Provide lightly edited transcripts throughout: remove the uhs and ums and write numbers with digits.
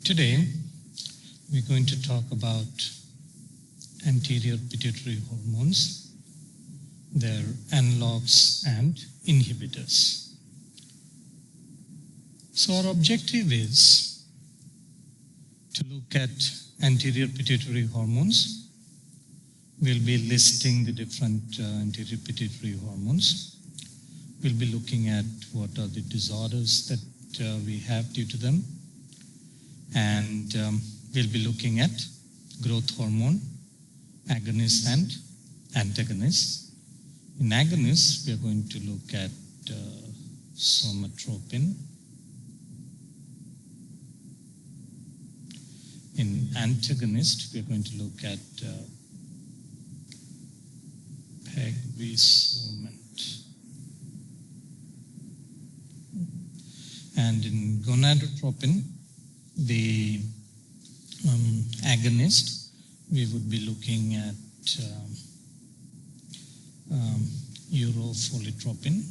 Today, we're going to talk about anterior pituitary hormones, their analogs and inhibitors. So our objective is to look at anterior pituitary hormones. We'll be listing the different anterior pituitary hormones. We'll be looking at what are the disorders that we have due to them. And we'll be looking at growth hormone, agonists and antagonists. In agonists, we are going to look at somatropin. In antagonist, we are going to look at pegovisomant. And in gonadotropin, the agonist, we would be looking at urofolitropin.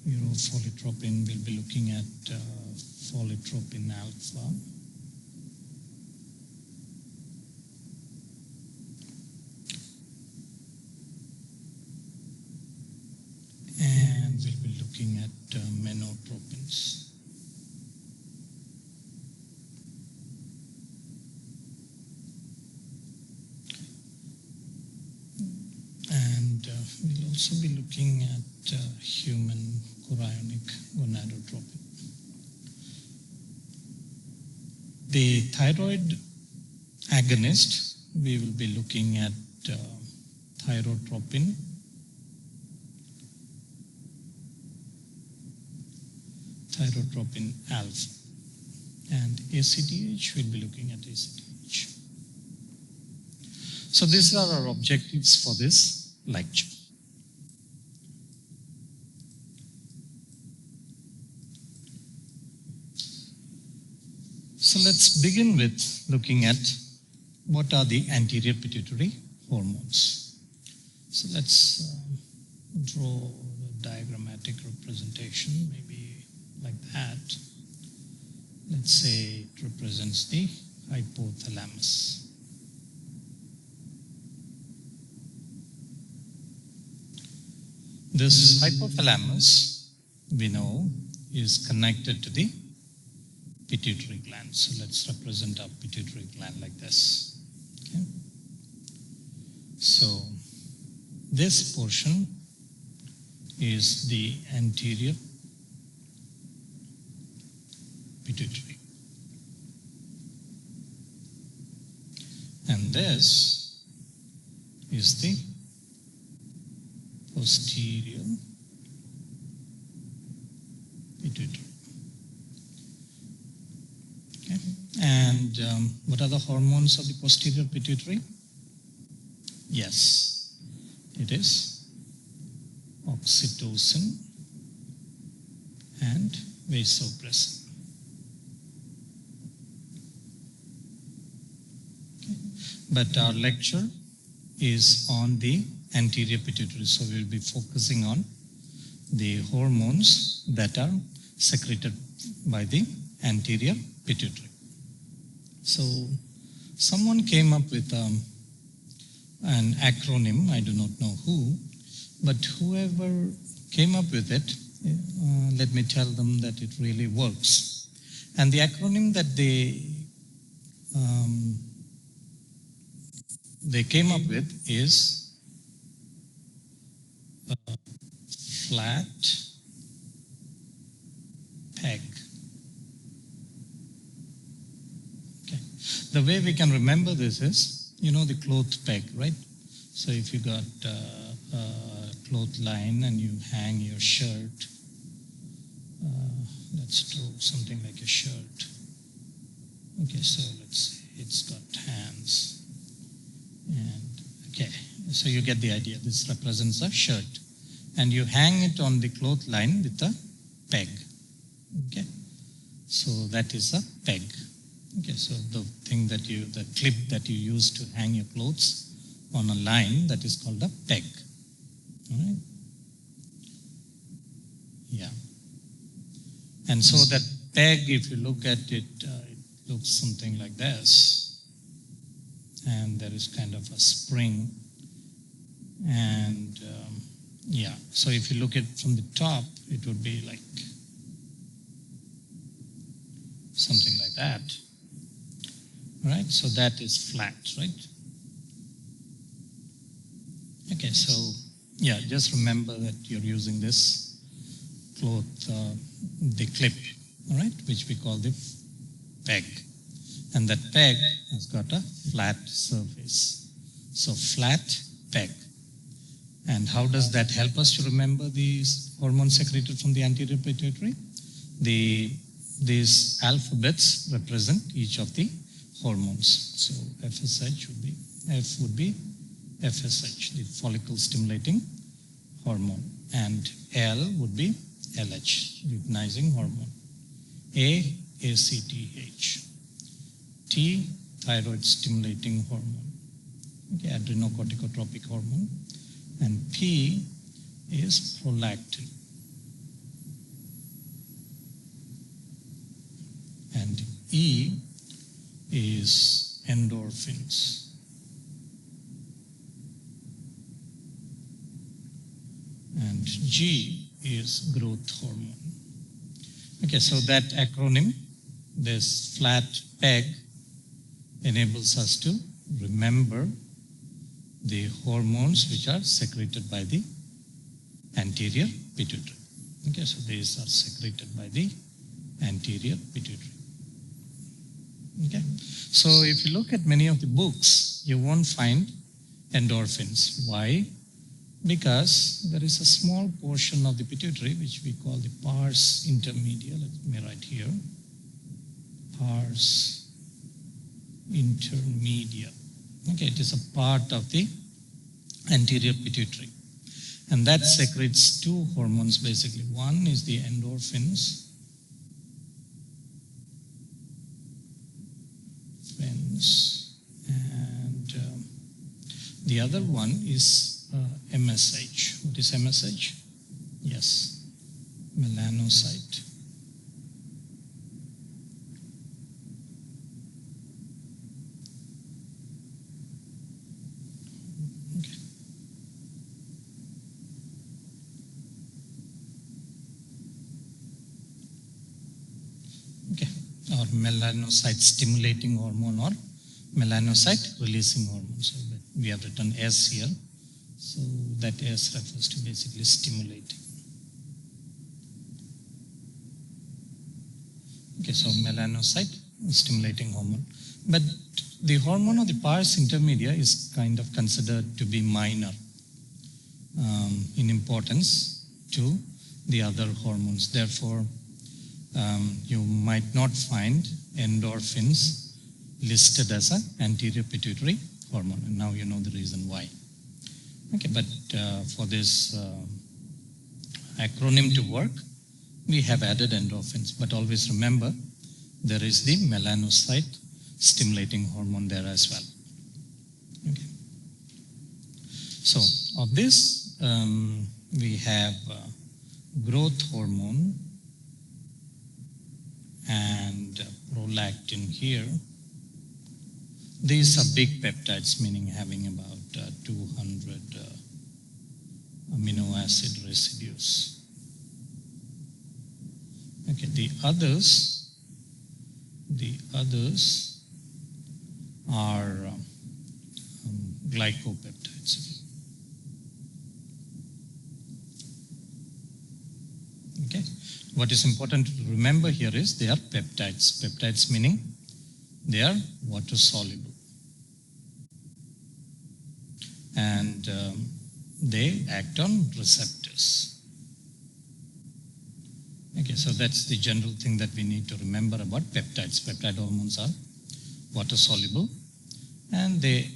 Urofolitropin, we'll be looking at folitropin alpha. And we'll be looking at menotropins. And we'll also be looking at human chorionic gonadotropin. The thyroid agonist, we will be looking at thyrotropin, thyrotropin alpha, and ACTH, we'll be looking at ACTH. So these are our objectives for this lecture. So let's begin with looking at what are the anterior pituitary hormones. So let's draw a diagrammatic representation, maybe like that. Let's say it represents the hypothalamus. This hypothalamus, we know, is connected to the pituitary gland. So let's represent our pituitary gland like this. Okay. So this portion is the anterior pituitary. And this is the posterior pituitary. Okay. And what are the hormones of the posterior pituitary? Yes, it is oxytocin and vasopressin. But our lecture is on the anterior pituitary, so we will be focusing on the hormones that are secreted by the anterior pituitary. So someone came up with an acronym, I do not know who, but whoever came up with it, let me tell them that it really works. And the acronym that they came up with is flat peg. Okay. The way we can remember this is, you know, the cloth peg, right? So if you got a clothesline and you hang your shirt, let's draw something like a shirt. Okay, so let's say it's got hands. And okay, so you get the idea. This represents a shirt. And you hang it on the clothesline with a peg. Okay, so that is a peg. Okay, so the clip that you use to hang your clothes, on a line, that is called a peg. All right? And so that peg, if you look at it, it looks something like this. And there is kind of a spring. And yeah, so if you look at from the top, it would be like something like that. Right? So that is flat, right? Okay, so yeah, just remember that you're using this cloth, the clip, all right, which we call the peg. And that peg has got a flat surface. So flat peg. And how does that help us to remember these hormones secreted from the anterior pituitary? These alphabets represent each of the hormones. So FSH would be, F would be FSH, the follicle stimulating hormone. And L would be LH, luteinizing hormone. A, ACTH. T, thyroid stimulating hormone. Okay, adrenocorticotropic hormone. And P is prolactin. And E is endorphins. And G is growth hormone. Okay, so that acronym, this flat peg, enables us to remember the hormones which are secreted by the anterior pituitary. Okay, so these are secreted by the anterior pituitary. Okay, so if you look at many of the books, you won't find endorphins. Why? Because there is a small portion of the pituitary which we call the pars intermedia. Let me write here. Pars intermedia. Okay, it is a part of the anterior pituitary. And that secretes two hormones basically. One is the endorphins. And the other one is MSH. What is MSH? Yes, melanocyte. Okay. Okay, or melanocyte stimulating hormone or melanocyte releasing hormone. So we have written S here. So that S refers to basically stimulating. Okay, so melanocyte stimulating hormone. But the hormone of the pars intermedia is kind of considered to be minor in importance to the other hormones. Therefore, you might not find endorphins listed as an anterior pituitary hormone. And now you know the reason why. Okay, but for this acronym to work, we have added endorphins. But always remember, there is the melanocyte stimulating hormone there as well. Okay. So, of this, we have growth hormone and prolactin here. These are big peptides, meaning having about 200 amino acid residues. Okay, the others are glycopeptides. Okay, what is important to remember here is they are peptides. Peptides meaning they are water soluble. And they act on receptors. Okay, so that's the general thing that we need to remember about peptides. Peptide hormones are water soluble and they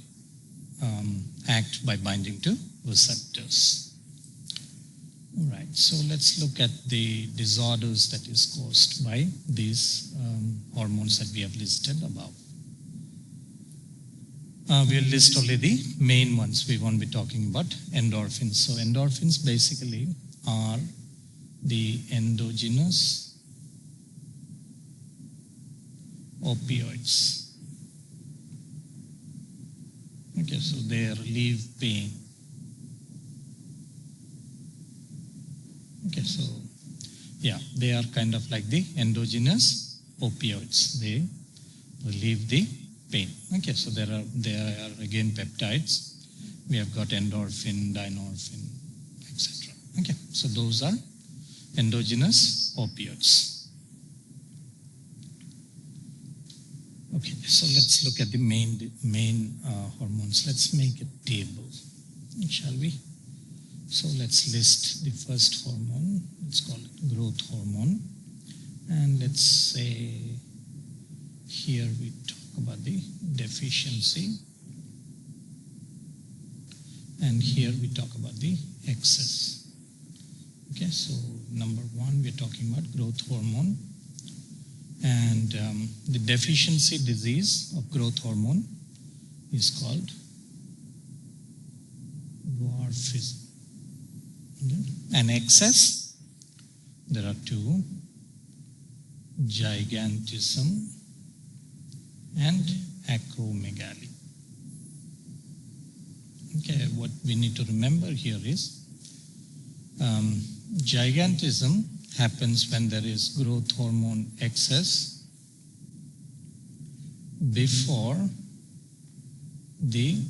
act by binding to receptors. All right, so let's look at the disorders that is caused by these hormones that we have listed above. We'll list only the main ones. We won't be talking about endorphins. So endorphins basically are the endogenous opioids. Okay, so they relieve pain. Okay, so yeah, they are kind of like the endogenous opioids. They relieve the pain. Okay, so there are again peptides. We have got endorphin, dynorphin, etc. Okay, so those are endogenous opioids. Okay, so let's look at the main hormones. Let's make a table, shall we? So let's list the first hormone. Let's call it growth hormone. And let's say here we talk about the deficiency. And here we talk about the excess. Okay, so number one, we're talking about growth hormone. And the deficiency disease of growth hormone is called dwarfism. Okay. And excess, there are two, gigantism and acromegaly. Okay, what we need to remember here is gigantism happens when there is growth hormone excess before the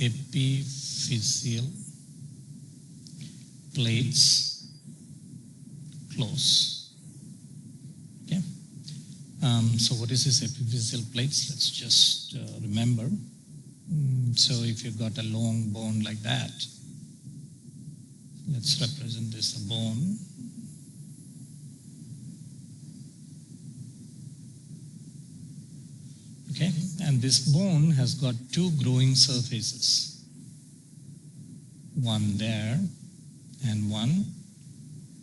epiphyseal plates close. Okay. So what is this epiphyseal plates? Let's just remember. So if you've got a long bone like that, let's represent this a bone. Okay, and this bone has got two growing surfaces, one there and one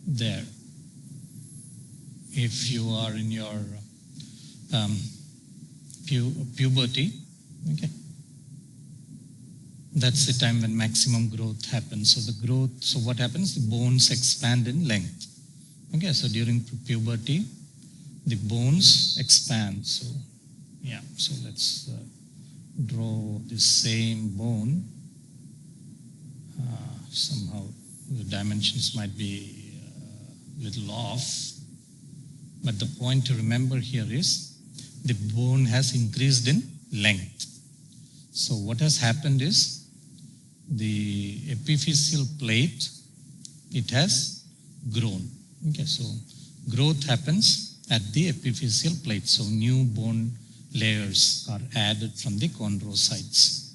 there. If you are in your puberty, okay, that's the time when maximum growth happens. So what happens? The bones expand in length. Okay, so during puberty, the bones expand. So yeah, so let's draw the same bone. Somehow the dimensions might be a little off, but the point to remember here is the bone has increased in length. So what has happened is the epiphyseal plate, it has grown. Okay, so growth happens at the epiphyseal plate. So new bone layers are added from the chondrocytes.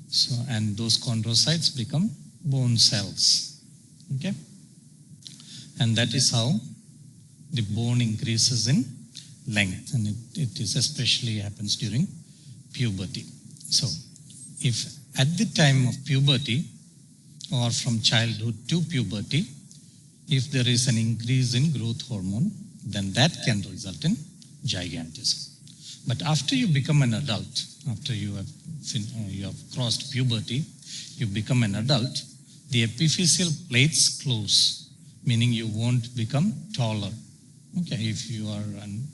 So, and those chondrocytes become bone cells. Okay, and that is how the bone increases in length, and it is especially happens during puberty. So if at the time of puberty or from childhood to puberty, if there is an increase in growth hormone, then that can result in gigantism. But after you become an adult, after you have crossed puberty, you become an adult, the epiphyseal plates close, meaning you won't become taller. Okay, if you are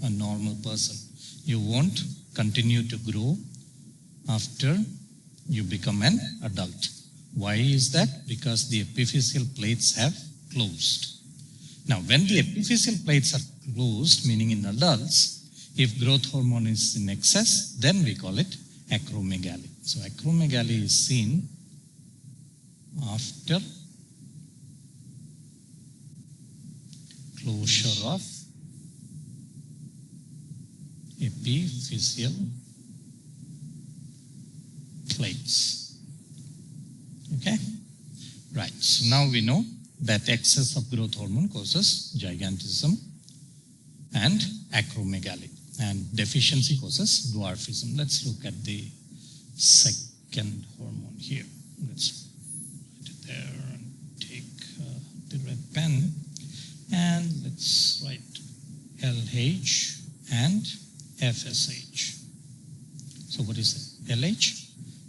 a normal person, you won't continue to grow after you become an adult. Why is that? Because the epiphyseal plates have closed. Now, when the epiphyseal plates are closed, meaning in adults, if growth hormone is in excess, then we call it acromegaly. So acromegaly is seen after closure of epiphyseal plates. Okay? Right. So now we know that excess of growth hormone causes gigantism and acromegaly, and deficiency causes dwarfism. Let's look at the second hormone here. Let's write it there and take the red pen, and let's write LH and FSH. So what is it? LH?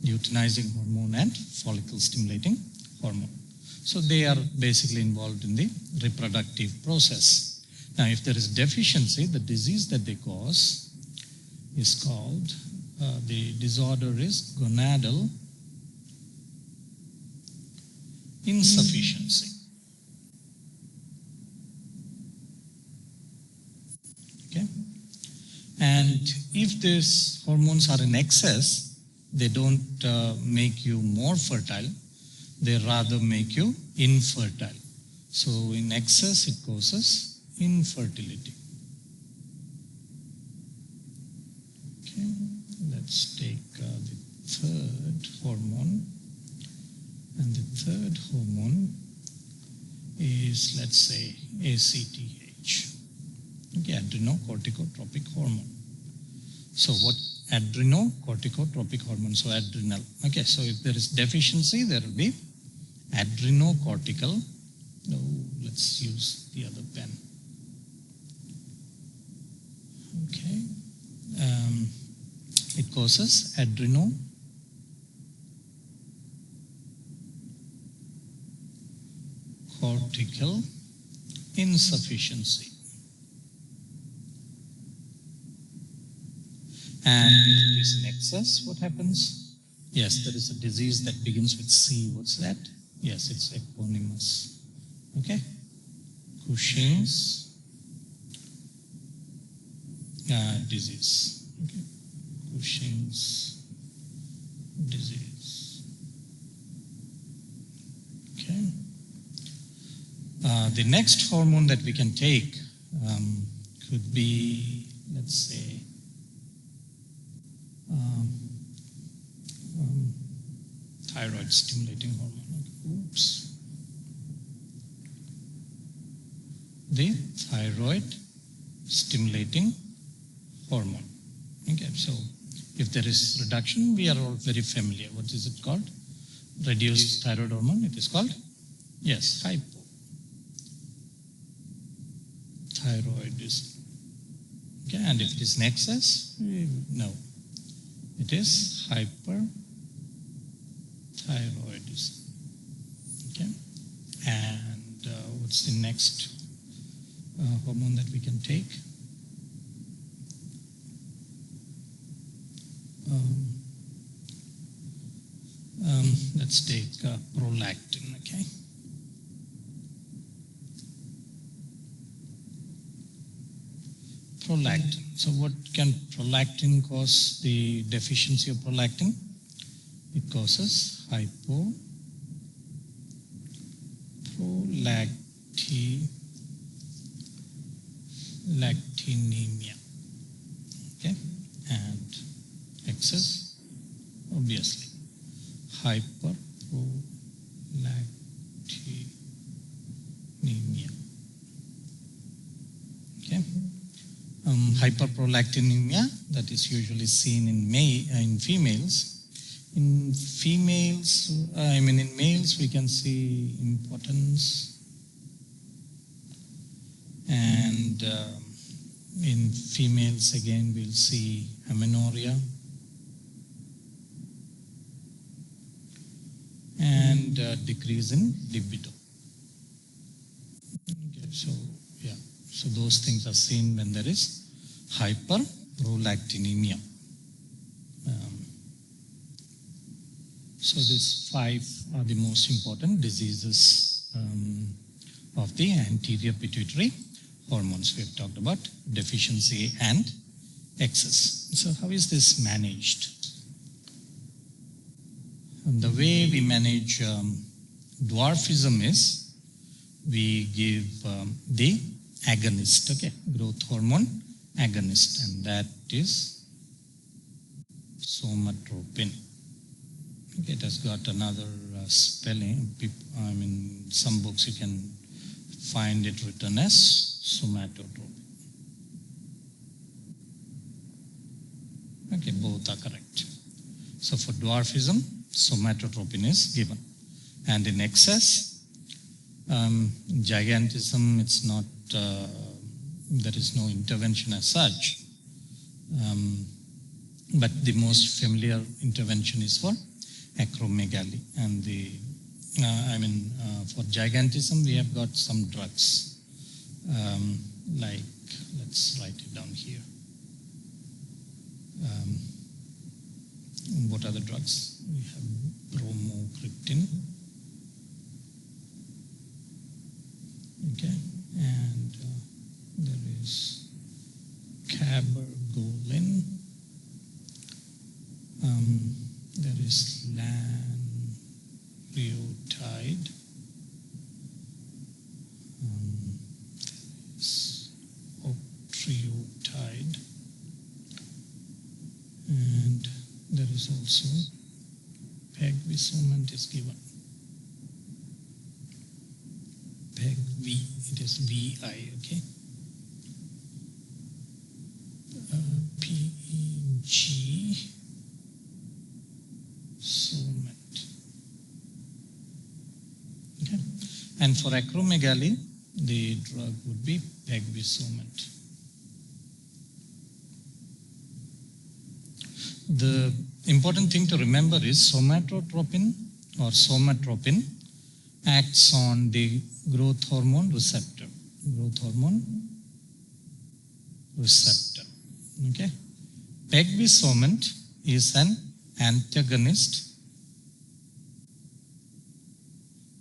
Luteinizing hormone and follicle stimulating hormone. So they are basically involved in the reproductive process. Now, if there is deficiency, the disease that they cause is called, the disorder is gonadal insufficiency. Okay? And if these hormones are in excess, they don't make you more fertile, they rather make you infertile. So in excess, it causes infertility. Okay, let's take the third hormone. And the third hormone is, let's say, ACTH. Okay, adrenocorticotropic hormone. So what adrenocorticotropic hormone? So adrenal. Okay, so if there is deficiency, there will be adrenocortical. No, let's use the other pen. Okay, it causes adrenocortical insufficiency. And if it is in excess, what happens? Yes, there is a disease that begins with C. What's that? Yes, it's eponymous. Okay? Cushing's disease. Okay? Cushing's disease. Okay? The next hormone that we can take could be, let's say, thyroid stimulating hormone. Oops. The thyroid stimulating hormone. Okay, so if there is reduction, we are all very familiar. What is it called? Reduced thyroid hormone. It is called, yes, hypothyroidism. Okay, and if it is in excess, no, it is hyperthyroidism. Okay, and what's the next hormone that we can take? Let's take prolactin. Okay. Prolactin. So what can prolactin cause? The deficiency of prolactin? It causes hypoprolactinemia. Okay, and excess, obviously, hyperprolactinemia. Okay. Hyperprolactinemia, that is usually seen in females. In males, we can see impotence, and in females again we'll see amenorrhea, and decrease in libido. Okay, so yeah, so those things are seen when there is hyperprolactinemia. So these 5 are the most important diseases of the anterior pituitary hormones. We have talked about deficiency and excess. So how is this managed? And the way we manage dwarfism is we give the agonist, okay, growth hormone agonist, and that is somatropin. Okay, it has got another spelling. Some books you can find it written as somatotropin. Okay, both are correct. So for dwarfism, somatotropin is given. And in excess, gigantism, it's not, there is no intervention as such. But the most familiar intervention is for acromegaly. And for gigantism, we have got some drugs. like, let's write it down here. What are the drugs? We have bromocriptine. Okay, and there is cabergoline. There is lanreotide. There is octreotide. And there is also pegvisomant is given. Peg-V, it is VI, okay? PEG somant. Okay. And for acromegaly, the drug would be pegvisomant. The important thing to remember is somatotropin or somatropin acts on the growth hormone receptor. Growth hormone receptor. Okay. Pegvisomant is an antagonist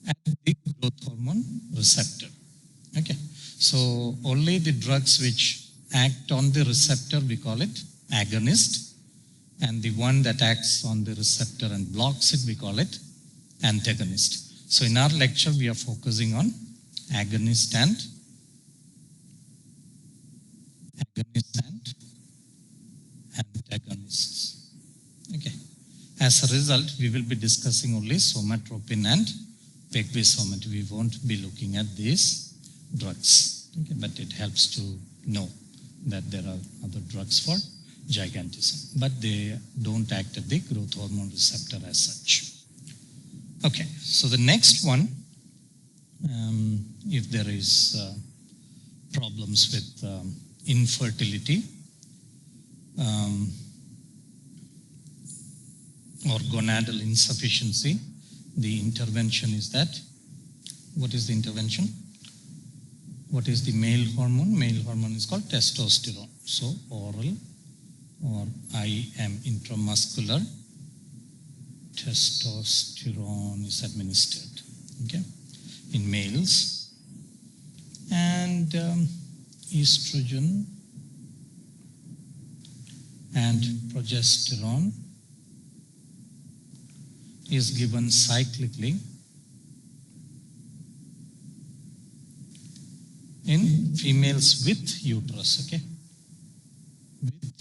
at the growth hormone receptor. Okay. So only the drugs which act on the receptor, we call it agonist, and the one that acts on the receptor and blocks it, we call it antagonist. So in our lecture, we are focusing on agonist and antagonists. Okay. As a result, we will be discussing only somatropin and pegvisomant. We won't be looking at these drugs. Okay. But it helps to know that there are other drugs for gigantism, but they don't act at the growth hormone receptor as such. Okay, so the next one, if there is problems with infertility or gonadal insufficiency, the intervention is that, what is the intervention? What is the male hormone? Male hormone is called testosterone. So oral or IM, intramuscular testosterone is administered, okay, in males. And estrogen and progesterone is given cyclically in females with uterus, okay, with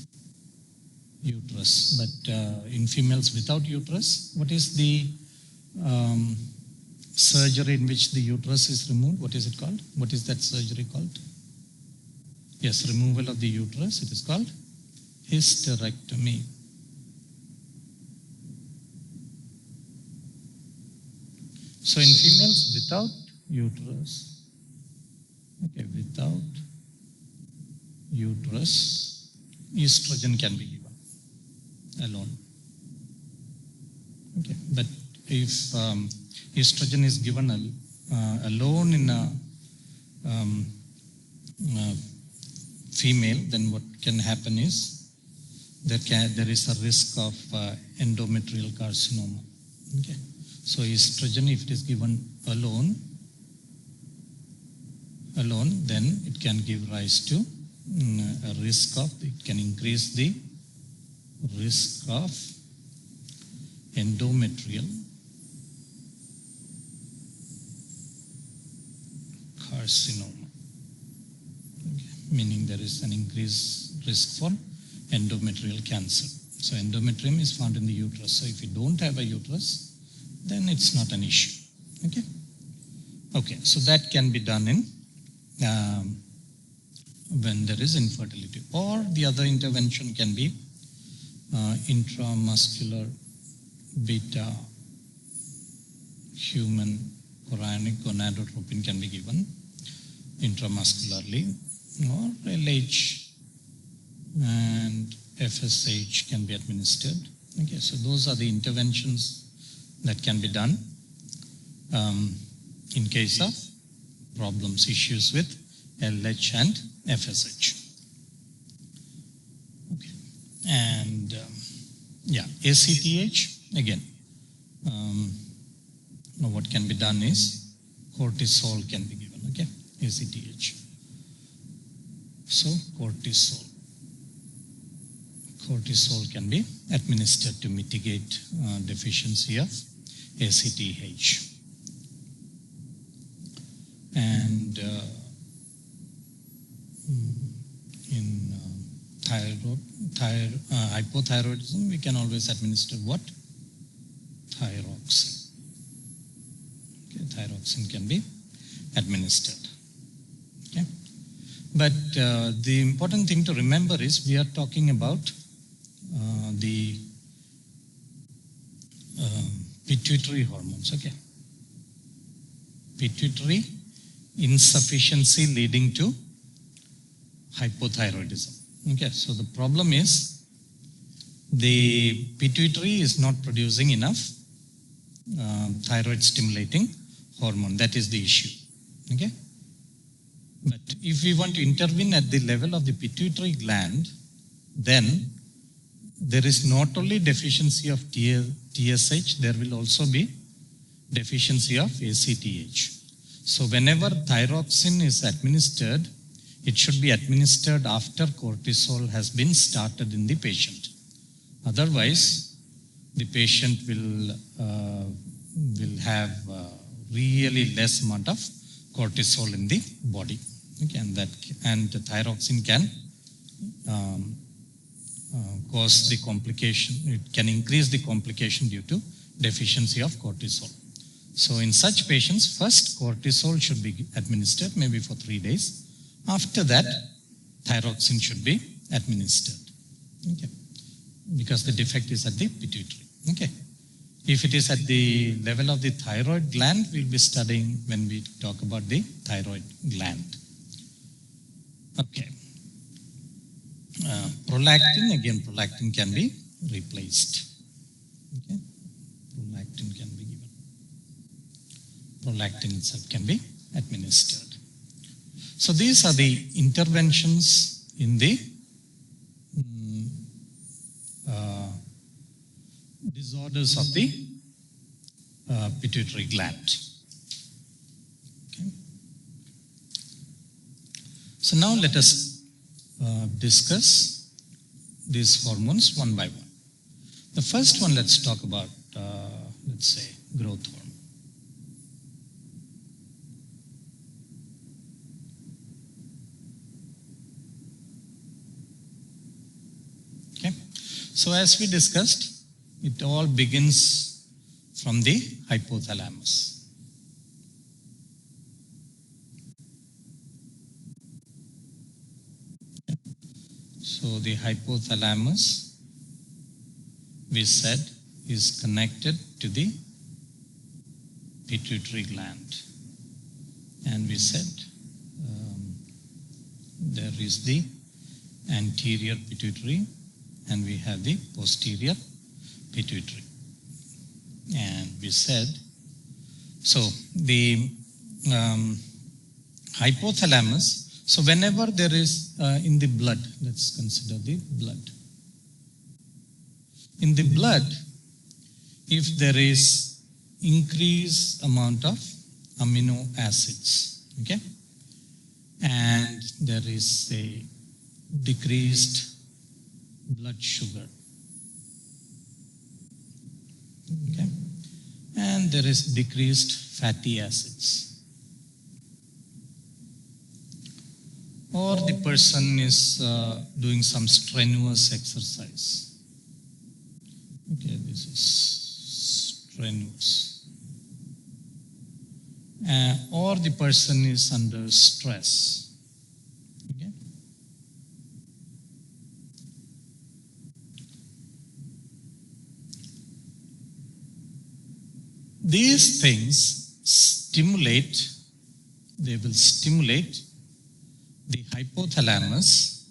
uterus. But in females without uterus, what is the surgery in which the uterus is removed? What is it called? What is that surgery called? Yes, removal of the uterus. It is called hysterectomy. So in females without uterus, okay, without uterus, estrogen can be given alone. Okay, but if estrogen is given alone in a female, then what can happen is there is a risk of endometrial carcinoma. Okay, so estrogen, if it is given alone, then it can give rise to a risk of, it can increase the risk of endometrial carcinoma, okay, meaning there is an increased risk for endometrial cancer. So endometrium is found in the uterus. So if you don't have a uterus, then it's not an issue. Okay. Okay. So that can be done in when there is infertility, or the other intervention can be intramuscular beta human chorionic gonadotropin can be given intramuscularly, or LH and FSH can be administered. Okay, so those are the interventions that can be done in case of problems, issues with LH and FSH. Okay. And ACTH, again, now what can be done is cortisol can be given, okay, ACTH. So cortisol can be administered to mitigate deficiency of ACTH. And in hypothyroidism, we can always administer what? Thyroxine. Okay, thyroxine can be administered. Okay. But the important thing to remember is we are talking about the pituitary hormones. Okay. Pituitary insufficiency leading to hypothyroidism. Okay, so the problem is the pituitary is not producing enough thyroid stimulating hormone. That is the issue. Okay, but if we want to intervene at the level of the pituitary gland, then there is not only deficiency of TSH, there will also be deficiency of ACTH. So whenever thyroxine is administered, it should be administered after cortisol has been started in the patient. Otherwise, the patient will have really less amount of cortisol in the body. Okay, and the thyroxine can cause the complication. It can increase the complication due to deficiency of cortisol. So in such patients, first cortisol should be administered maybe for 3 days. After that, thyroxine should be administered. Okay, because the defect is at the pituitary. Okay, if it is at the level of the thyroid gland, we'll be studying when we talk about the thyroid gland. Okay. Prolactin can be replaced. Okay, prolactin can be given. Prolactin itself can be administered. So these are the interventions in the disorders of the pituitary gland. Okay. So now let us discuss these hormones one by one. The first one, let's talk about, let's say, growth hormone. Okay. So as we discussed, it all begins from the hypothalamus. So the hypothalamus, we said, is connected to the pituitary gland. And we said there is the anterior pituitary and we have the posterior pituitary. And we said, so the hypothalamus, so whenever there is in the blood, let's consider the blood. In the blood, if there is increased amount of amino acids, okay, and there is a decreased blood sugar, okay, and there is decreased fatty acids, or the person is doing some strenuous exercise. Okay, this is strenuous. Or the person is under stress. Okay. These things they will stimulate the hypothalamus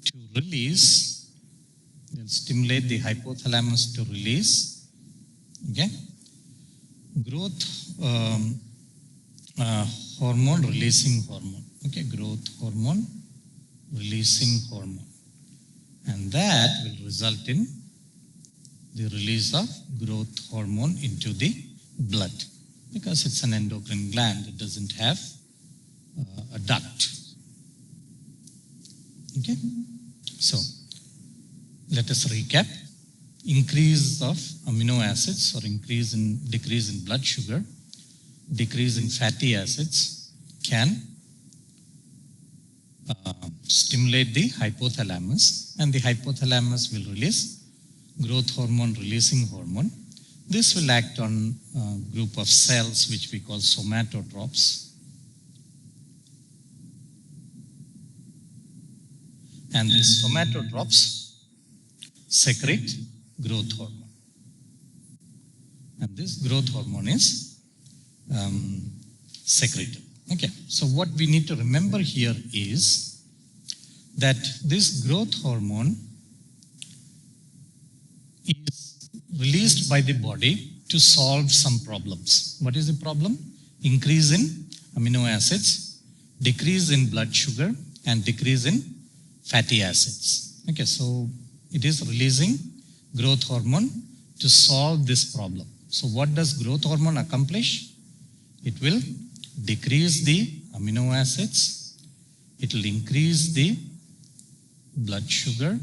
to release, they'll stimulate the hypothalamus to release, okay, growth uh, hormone releasing hormone. Okay, growth hormone releasing hormone. And that will result in the release of growth hormone into the blood because it's an endocrine gland. It doesn't have a duct. Okay, so let us recap. Increase of amino acids or decrease in blood sugar, decrease in fatty acids can stimulate the hypothalamus, and the hypothalamus will release growth hormone releasing hormone. This will act on a group of cells which we call somatotropes, and these somatotropes secrete growth hormone, and this growth hormone is secreted. Okay, so what we need to remember here is that this growth hormone is released by the body to solve some problems. What is the problem? Increase in amino acids, decrease in blood sugar, and decrease in fatty acids. Okay, so it is releasing growth hormone to solve this problem. So what does growth hormone accomplish? It will decrease the amino acids, it will increase the blood sugar,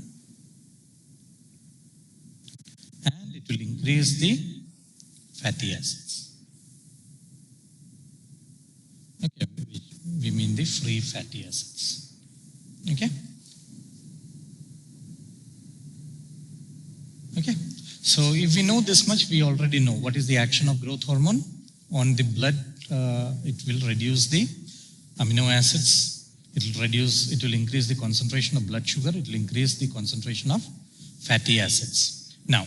and it will increase the fatty acids. Okay, we mean the free fatty acids. Okay? Okay, so if we know this much, we already know what is the action of growth hormone on the blood. It will reduce the amino acids. It will increase the concentration of blood sugar. It will increase the concentration of fatty acids. Now,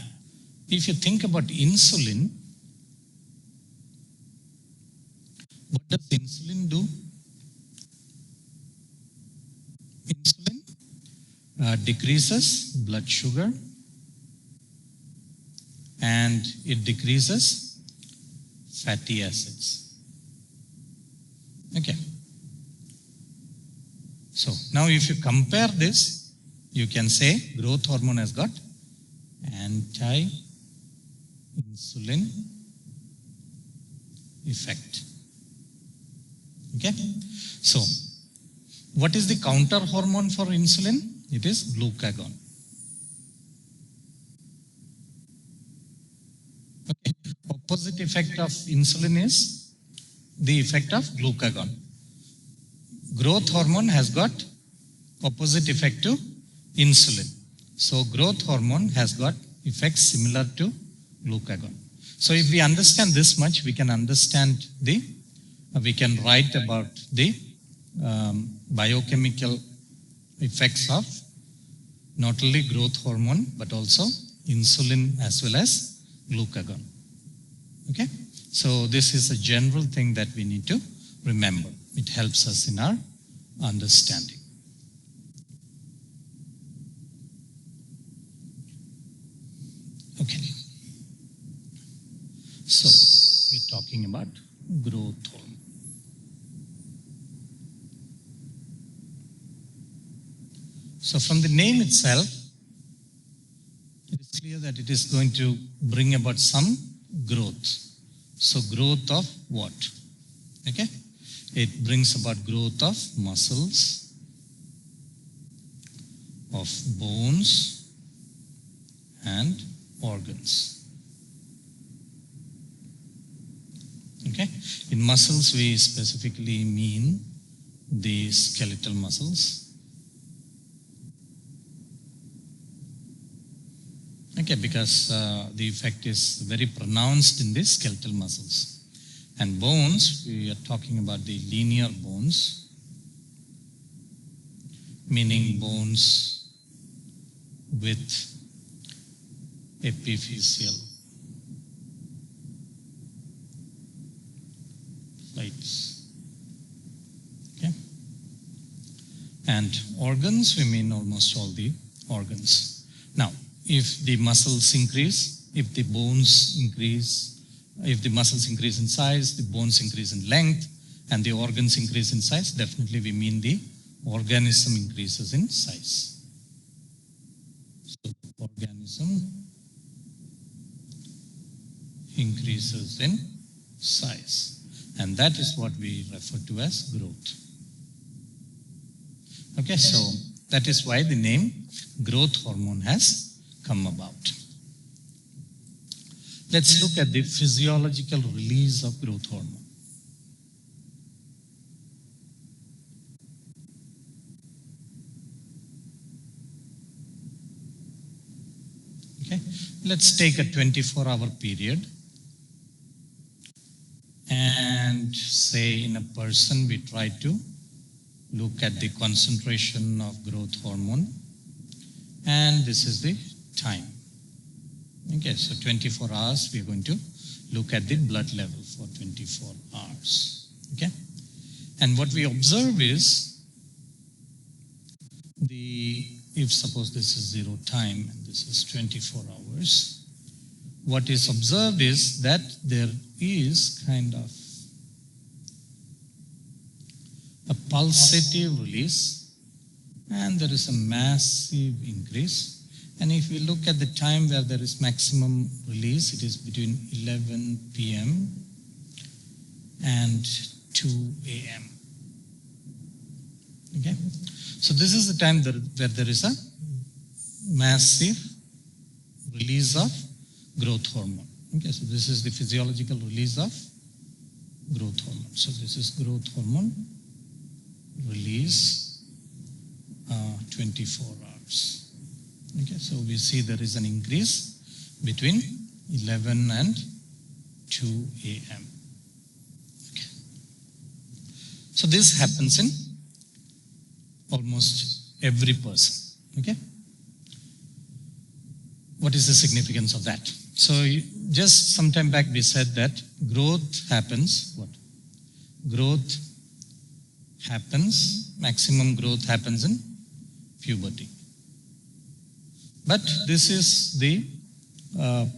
if you think about insulin, what does insulin do? Insulin decreases blood sugar and it decreases fatty acids. Okay. So now if you compare this, you can say growth hormone has got anti-insulin effect. Okay. So what is the counter hormone for insulin? It is glucagon. Okay. Opposite effect of insulin is the effect of glucagon. Growth hormone has got opposite effect to insulin. So growth hormone has got effects similar to glucagon. So if we understand this much, we can understand we can write about the biochemical effects of not only growth hormone but also insulin as well as glucagon. Okay, so this is a general thing that we need to remember. It helps us in our understanding. Okay, so we're talking about growth hormone. So from the name itself, it is clear that it is going to bring about some growth. So growth of what? Okay, it brings about growth of muscles, of bones and organs. Okay, in muscles we specifically mean the skeletal muscles. Okay, because the effect is very pronounced in the skeletal muscles. And bones, we are talking about the linear bones, meaning bones with epiphyseal plates. Okay, and organs, we mean almost all the organs. Now, if the muscles increase, if the bones increase, if the muscles increase in size, the bones increase in length, and the organs increase in size, definitely we mean the organism increases in size. So organism increases in size, and that is what we refer to as growth. Okay, so that is why the name growth hormone has come about. Let's look at the physiological release of growth hormone. Okay, let's take a 24-hour period and say in a person we try to look at the concentration of growth hormone, and this is the time. Okay, so 24 hours we are going to look at the blood level for 24 hours. Okay, and what we observe is if suppose this is 0 time and this is 24 hours, what is observed is that there is kind of a pulsative release and there is a massive increase. And if we look at the time where there is maximum release, it is between 11 p.m. and 2 a.m. Okay, so this is the time where there is a massive release of growth hormone. Okay, so this is the physiological release of growth hormone. So this is growth hormone release 24 hours. Okay, so we see there is an increase between 11 and 2 a.m. Okay. So this happens in almost every person. Okay. What is the significance of that? So just some time back we said that growth happens. What? Growth happens, maximum growth happens in puberty. But this is the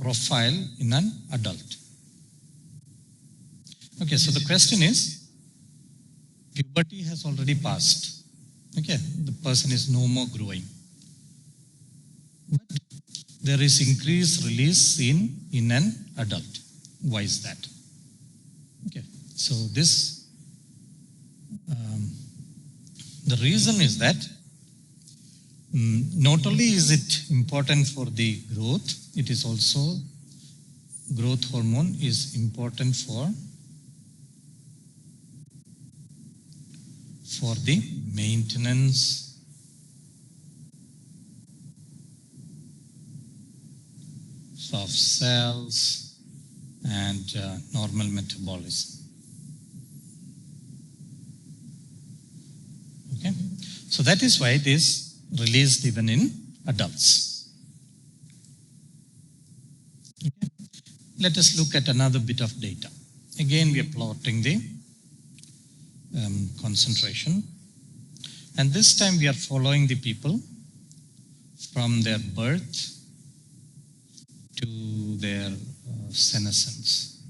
profile in an adult. Okay, so the question is, puberty has already passed. Okay, the person is no more growing. But there is increased release in an adult. Why is that? Okay, so this, the reason is that not only is it important for the growth, it is also, growth hormone is important for the maintenance of cells and normal metabolism. Okay, so that is why it is released even in adults. Okay. Let us look at another bit of data. Again, we are plotting the concentration, and this time we are following the people from their birth to their senescence.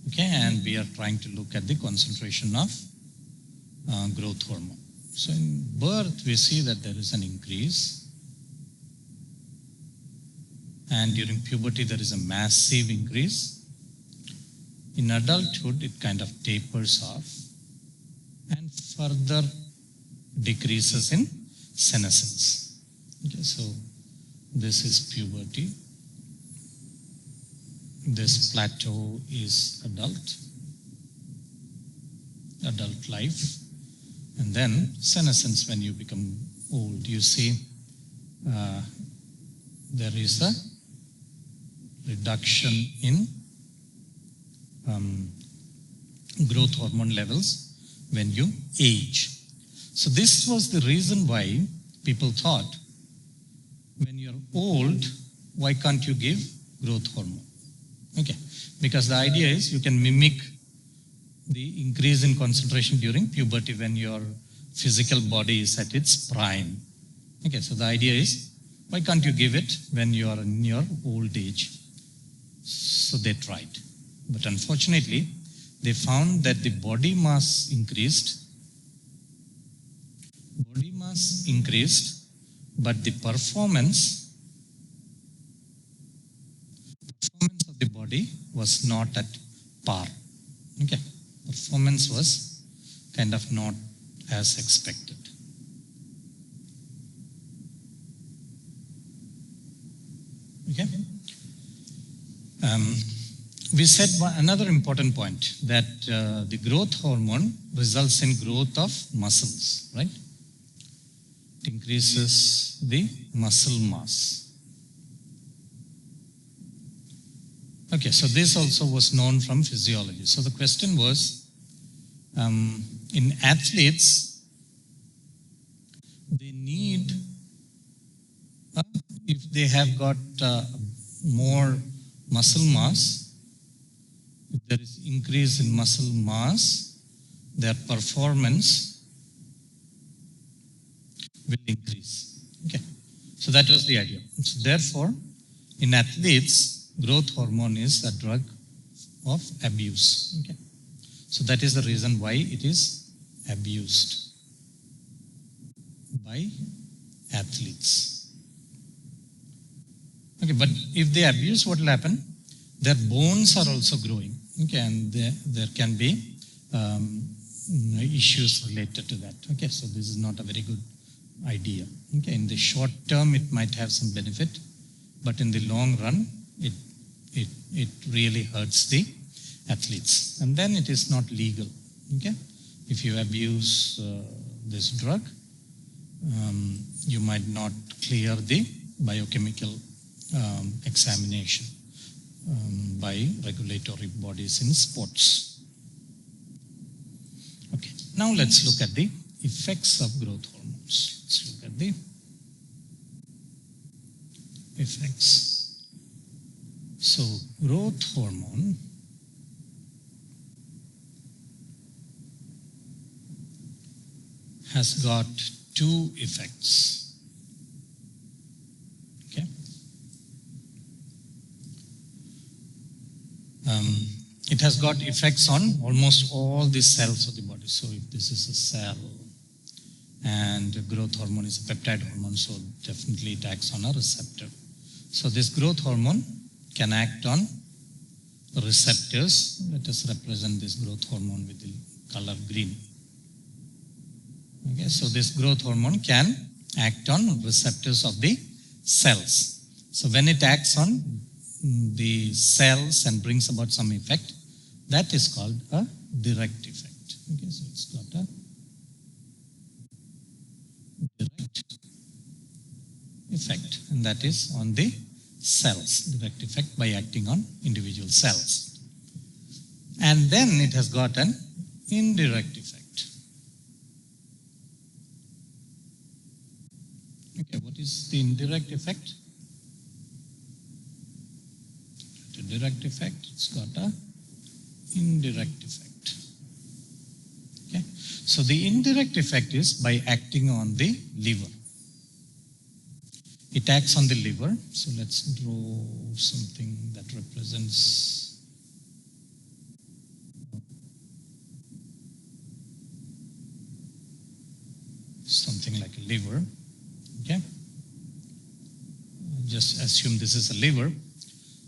Okay, and we are trying to look at the concentration of growth hormone. So in birth, we see that there is an increase, and during puberty, there is a massive increase. In adulthood, it kind of tapers off and further decreases in senescence. Okay, so this is puberty. This plateau is adult life. And then senescence, when you become old, you see there is a reduction in growth hormone levels when you age. So this was the reason why people thought, when you're old, why can't you give growth hormone? Okay, because the idea is you can mimic the increase in concentration during puberty when your physical body is at its prime. Okay, so the idea is, why can't you give it when you are in your old age? So they tried. But unfortunately, they found that the body mass increased, but the performance of the body was not at par. Okay, performance was kind of not as expected. Okay. We said another important point, that the growth hormone results in growth of muscles, right? It increases the muscle mass. Okay, so this also was known from physiology. So the question was, in athletes, they need, if they have got more muscle mass, if there is increase in muscle mass, their performance will increase. Okay, so that was the idea. So therefore, in athletes, growth hormone is a drug of abuse. Okay, so that is the reason why it is abused by athletes. Okay, but if they abuse, what will happen? Their bones are also growing. Okay, and there can be issues related to that. Okay, so this is not a very good idea. Okay, in the short term, it might have some benefit, but in the long run, it really hurts the athletes. And then it is not legal. Okay, if you abuse this drug, you might not clear the biochemical examination by regulatory bodies in sports. Okay, now let's look at the effects of growth hormones. Let's look at the effects. So, growth hormone has got two effects. Okay. It has got effects on almost all the cells of the body. So if this is a cell and growth hormone is a peptide hormone, so definitely it acts on a receptor. So this growth hormone can act on receptors. Let us represent this growth hormone with the color green. Okay, so this growth hormone can act on receptors of the cells. So when it acts on the cells and brings about some effect, that is called a direct effect. Okay, so it's got a direct effect, and that is on the cells, direct effect by acting on individual cells. And then it has got an indirect effect. Okay, what is the indirect effect? The direct effect, it's got a indirect effect. Okay, so the indirect effect is by acting on the liver. It acts on the liver. So let's draw something that represents something like a liver. Okay, just assume this is a liver.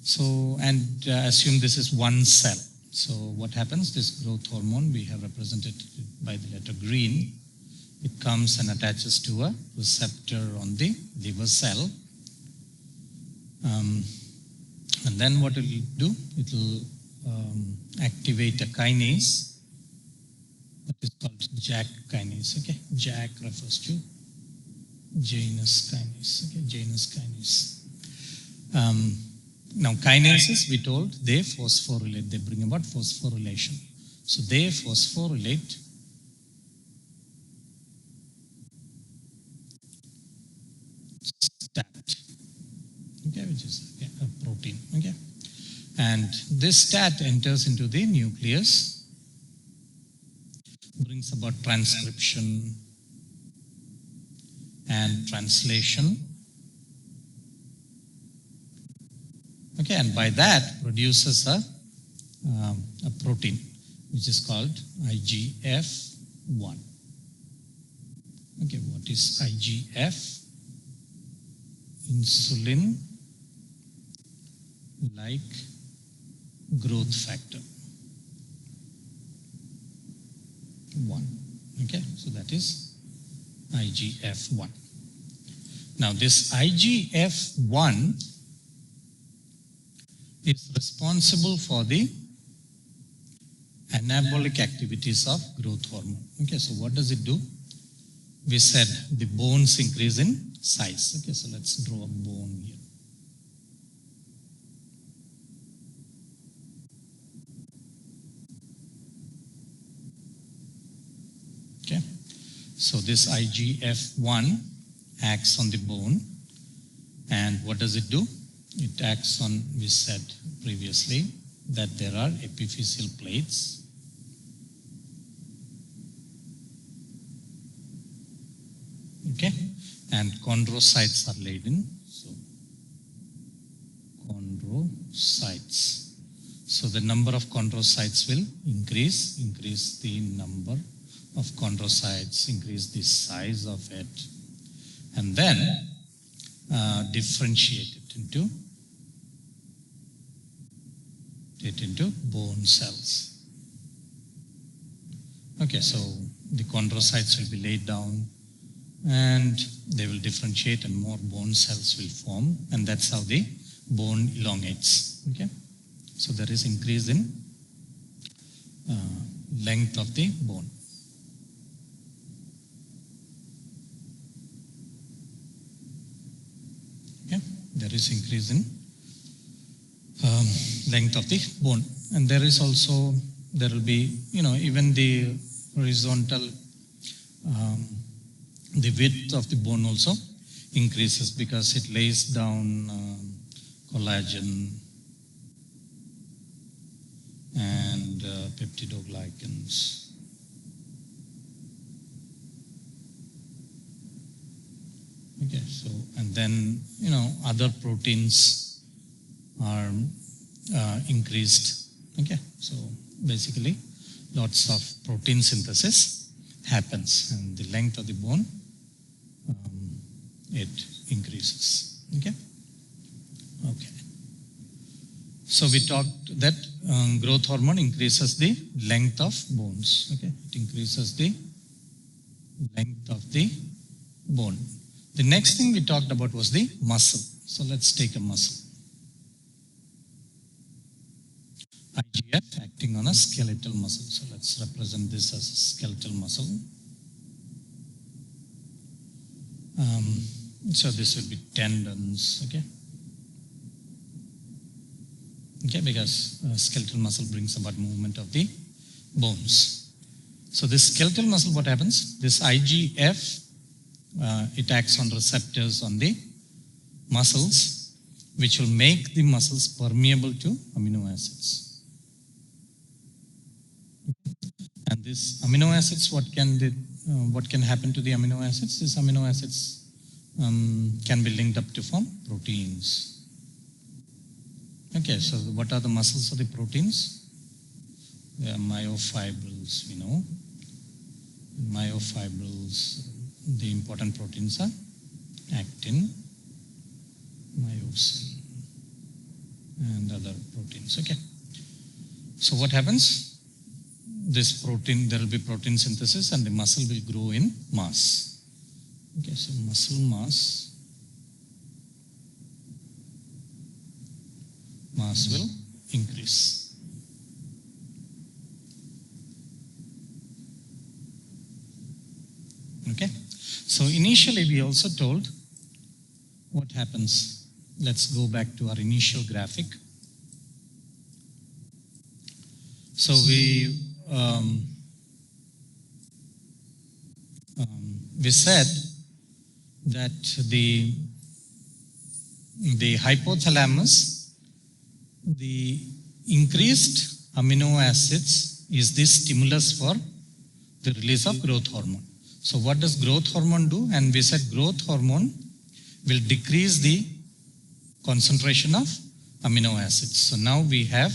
So, and assume this is one cell. So what happens? This growth hormone, we have represented it by the letter green. It comes and attaches to a receptor on the liver cell. And then what it will do? It will activate a kinase that is called JAK kinase. Okay, JAK refers to Janus kinase. Okay, Janus kinase. Now, kinases, we told, they phosphorylate, they bring about phosphorylation. So they phosphorylate STAT, okay, which is a protein, okay. And this STAT enters into the nucleus, brings about transcription and translation. Okay, and by that produces a protein which is called IGF-1. Okay, what is IGF? Insulin like growth factor 1. Okay, so that is IGF-1. Now this IGF-1 is responsible for the anabolic activities of growth hormone. Okay, so what does it do? We said the bones increase in size. Okay, so let's draw a bone here. Okay, so this IGF-1 acts on the bone, and what does it do? It acts on, we said previously, that there are epiphyseal plates. Okay, and chondrocytes are laid in. So, chondrocytes. So the number of chondrocytes will increase the number of chondrocytes, increase the size of it, and then differentiate it into bone cells. Okay, so the chondrocytes will be laid down and they will differentiate and more bone cells will form, and that's how the bone elongates. Okay, so there is increase in length of the bone. Okay, there is increase in length of the bone, and there will be, even the horizontal, the width of the bone also increases because it lays down collagen and peptidoglycans. Okay, so, and then, other proteins are increased. Okay, so basically lots of protein synthesis happens, and the length of the bone, it increases. Okay. So we talked that growth hormone increases the length of bones. Okay, it increases the length of the bone. The next thing we talked about was the muscle. So let's take a muscle. IGF acting on a skeletal muscle. So let's represent this as a skeletal muscle. So this will be tendons. Okay, because skeletal muscle brings about movement of the bones. So this skeletal muscle, what happens? This IGF, it acts on receptors on the muscles, which will make the muscles permeable to amino acids. And these amino acids, what can happen to the amino acids? These amino acids can be linked up to form proteins. Okay, so what are the muscles of the proteins? They are myofibrils, we know. In myofibrils, the important proteins are actin, myosin, and other proteins. Okay. So what happens? This protein, there will be protein synthesis and the muscle will grow in mass. Okay, so muscle mass will increase. Okay, so initially we also told what happens. Let's go back to our initial graphic. So we said that the hypothalamus, the increased amino acids is the stimulus for the release of growth hormone. So what does growth hormone do? And we said growth hormone will decrease the concentration of amino acids. So now we have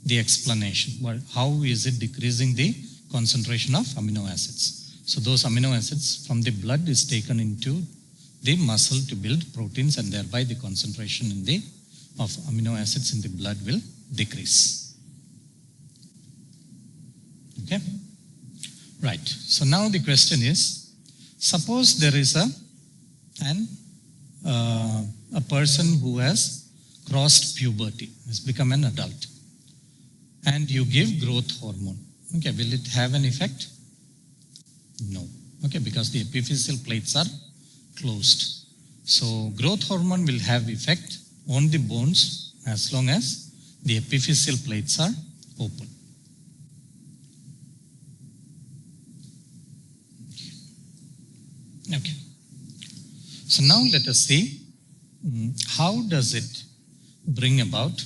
the explanation. How is it decreasing the concentration of amino acids? So those amino acids from the blood is taken into the muscle to build proteins, and thereby the concentration of amino acids in the blood will decrease. Okay? Right. So now the question is, suppose there is a person who has crossed puberty, has become an adult, and you give growth hormone. Okay, will it have an effect? No. Okay, because the epiphyseal plates are closed. So growth hormone will have effect on the bones as long as the epiphyseal plates are open. Okay. So now let us see how does it bring about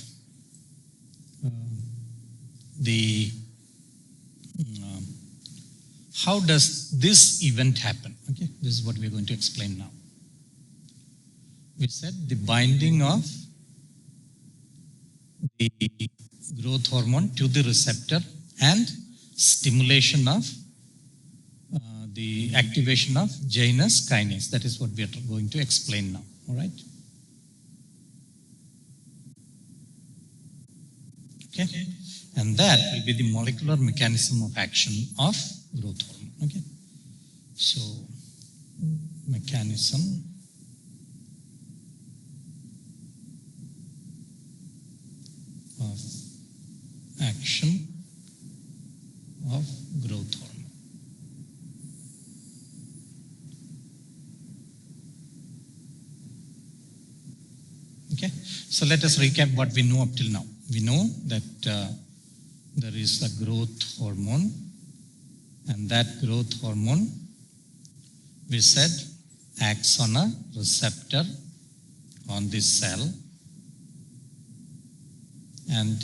how does this event happen? Okay, this is what we are going to explain now. We said the binding of the growth hormone to the receptor and stimulation of the activation of Janus kinase. That is what we are going to explain now. All right. Okay. And that will be the molecular mechanism of action of growth hormone. Okay. So mechanism of action of growth hormone. Okay, so let us recap what we know up till now. We know that there is a growth hormone, and that growth hormone, we said, acts on a receptor on this cell, and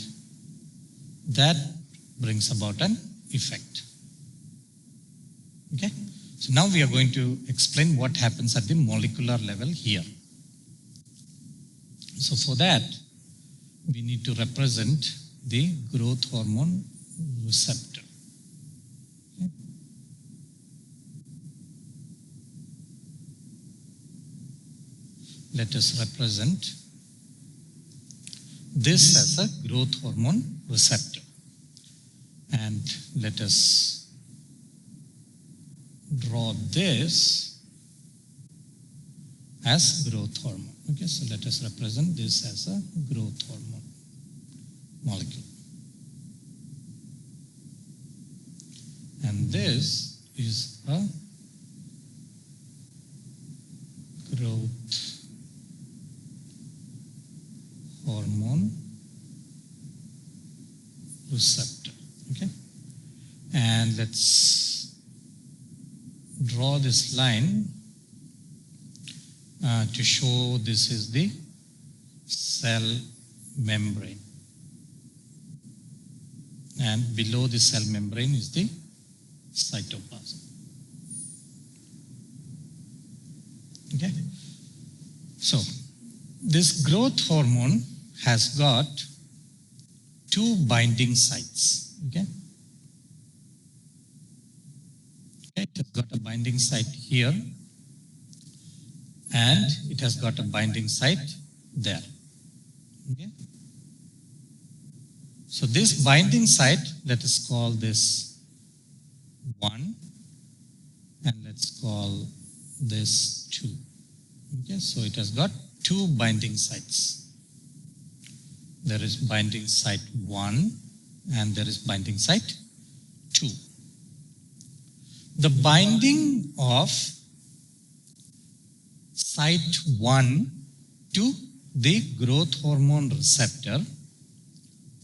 that brings about an effect. Okay, so now we are going to explain what happens at the molecular level here. So for that, we need to represent the growth hormone receptor. Okay. Let us represent this as a growth hormone receptor, and let us draw this as growth hormone. Okay, so let us represent this as a growth hormone molecule. And this is a growth hormone receptor. Okay, and let's draw this line to show this is the cell membrane, and below the cell membrane is the cytoplasm. Okay, so this growth hormone has got two binding sites. Okay, it has got a binding site here, and it has got a binding site there. Okay, so this binding site, let us call this 1, and let's call this 2. Okay, so it has got two binding sites. There is binding site 1 and there is binding site 2. The binding of site 1 to the growth hormone receptor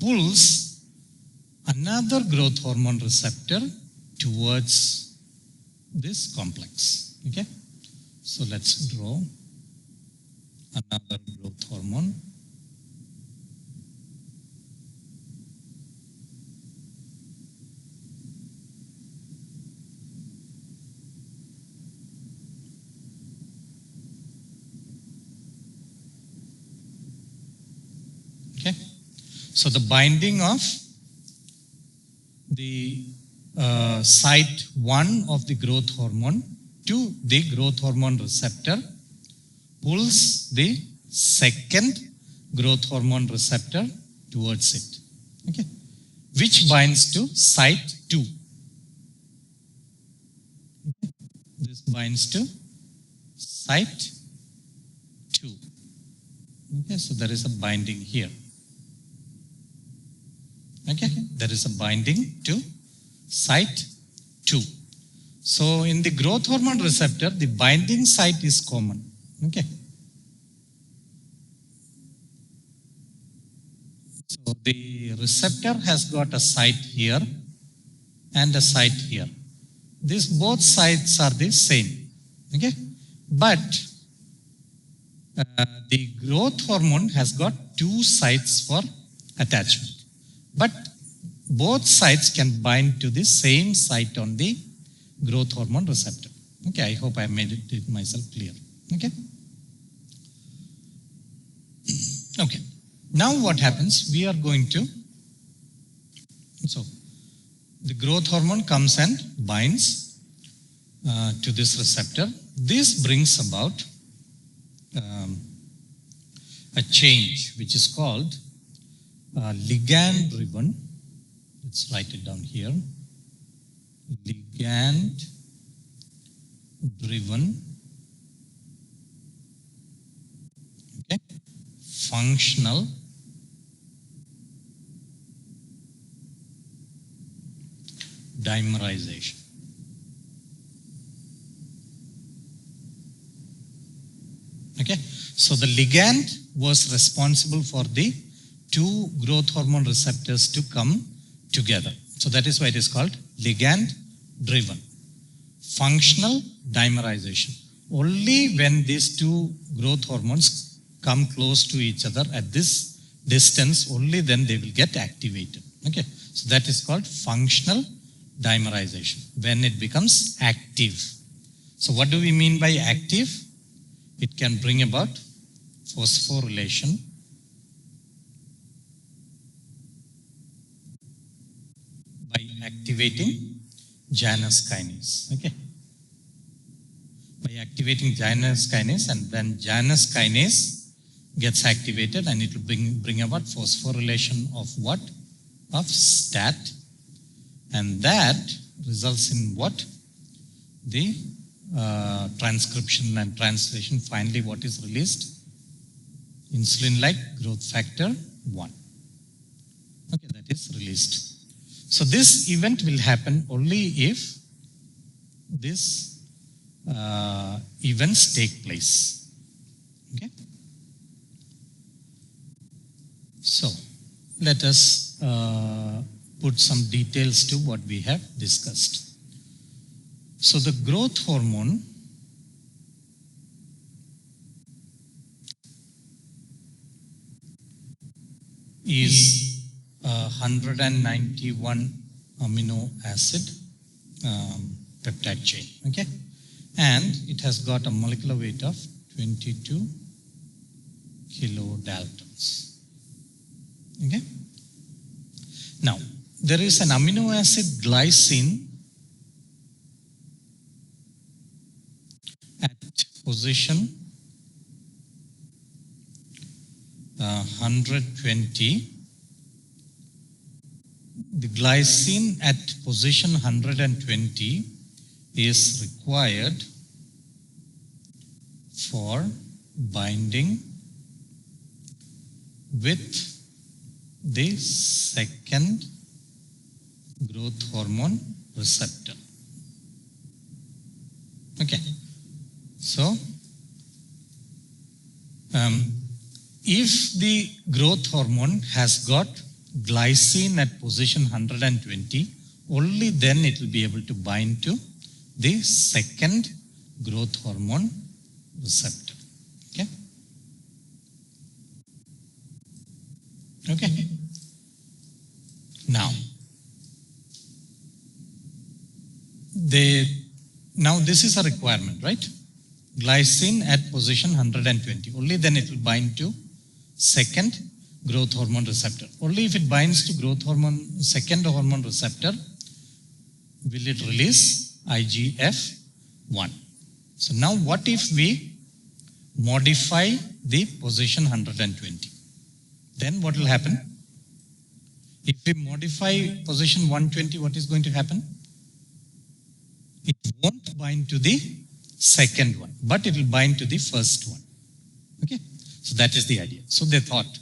pulls another growth hormone receptor towards this complex. Okay, so let's draw another growth hormone. Okay, so the binding of the site 1 of the growth hormone to the growth hormone receptor, pulls the second growth hormone receptor towards it, okay, which binds to site 2. This binds to site 2. Okay, so there is a binding here. Okay, there is a binding to site 2. So in the growth hormone receptor, the binding site is common. Okay. So the receptor has got a site here and a site here. These both sites are the same. Okay. But the growth hormone has got 2 sites for attachment. But both sites can bind to the same site on the growth hormone receptor. Okay, I hope I made it myself clear. Okay. Okay. Now what happens? We are going to, so the growth hormone comes and binds to this receptor. This brings about a change which is called ligand driven. Let's write it down here. Ligand driven, okay, functional dimerization. Okay, so the ligand was responsible for the 2 growth hormone receptors to come together. So that is why it is called ligand driven. Functional dimerization. Only when these 2 growth hormones come close to each other at this distance, only then they will get activated. Okay, so that is called functional dimerization, when it becomes active. So what do we mean by active? It can bring about phosphorylation, by activating Janus kinase. Okay, by activating Janus kinase, and then Janus kinase gets activated, and it will bring about phosphorylation of what? Of STAT, and that results in what? The transcription and translation. Finally, what is released? Insulin-like growth factor 1. Okay, that is released. So this event will happen only if these events take place. Okay. So let us put some details to what we have discussed. So the growth hormone is 191 amino acid peptide chain. Okay, and it has got a molecular weight of 22 kilodaltons. Okay. Now there is an amino acid glycine at position 120. The glycine at position 120 is required for binding with the second growth hormone receptor. Okay. So if the growth hormone has got glycine at position 120, only then it will be able to bind to the second growth hormone receptor. Okay. Okay. Now this is a requirement, right? Glycine at position 120. Only then it will bind to second growth hormone receptor. Only if it binds to growth hormone, second hormone receptor, will it release IGF-1. So now what if we modify the position 120? Then what will happen? If we modify position 120, what is going to happen? It won't bind to the second one, but it will bind to the first one. Okay, so that is the idea. So they thought,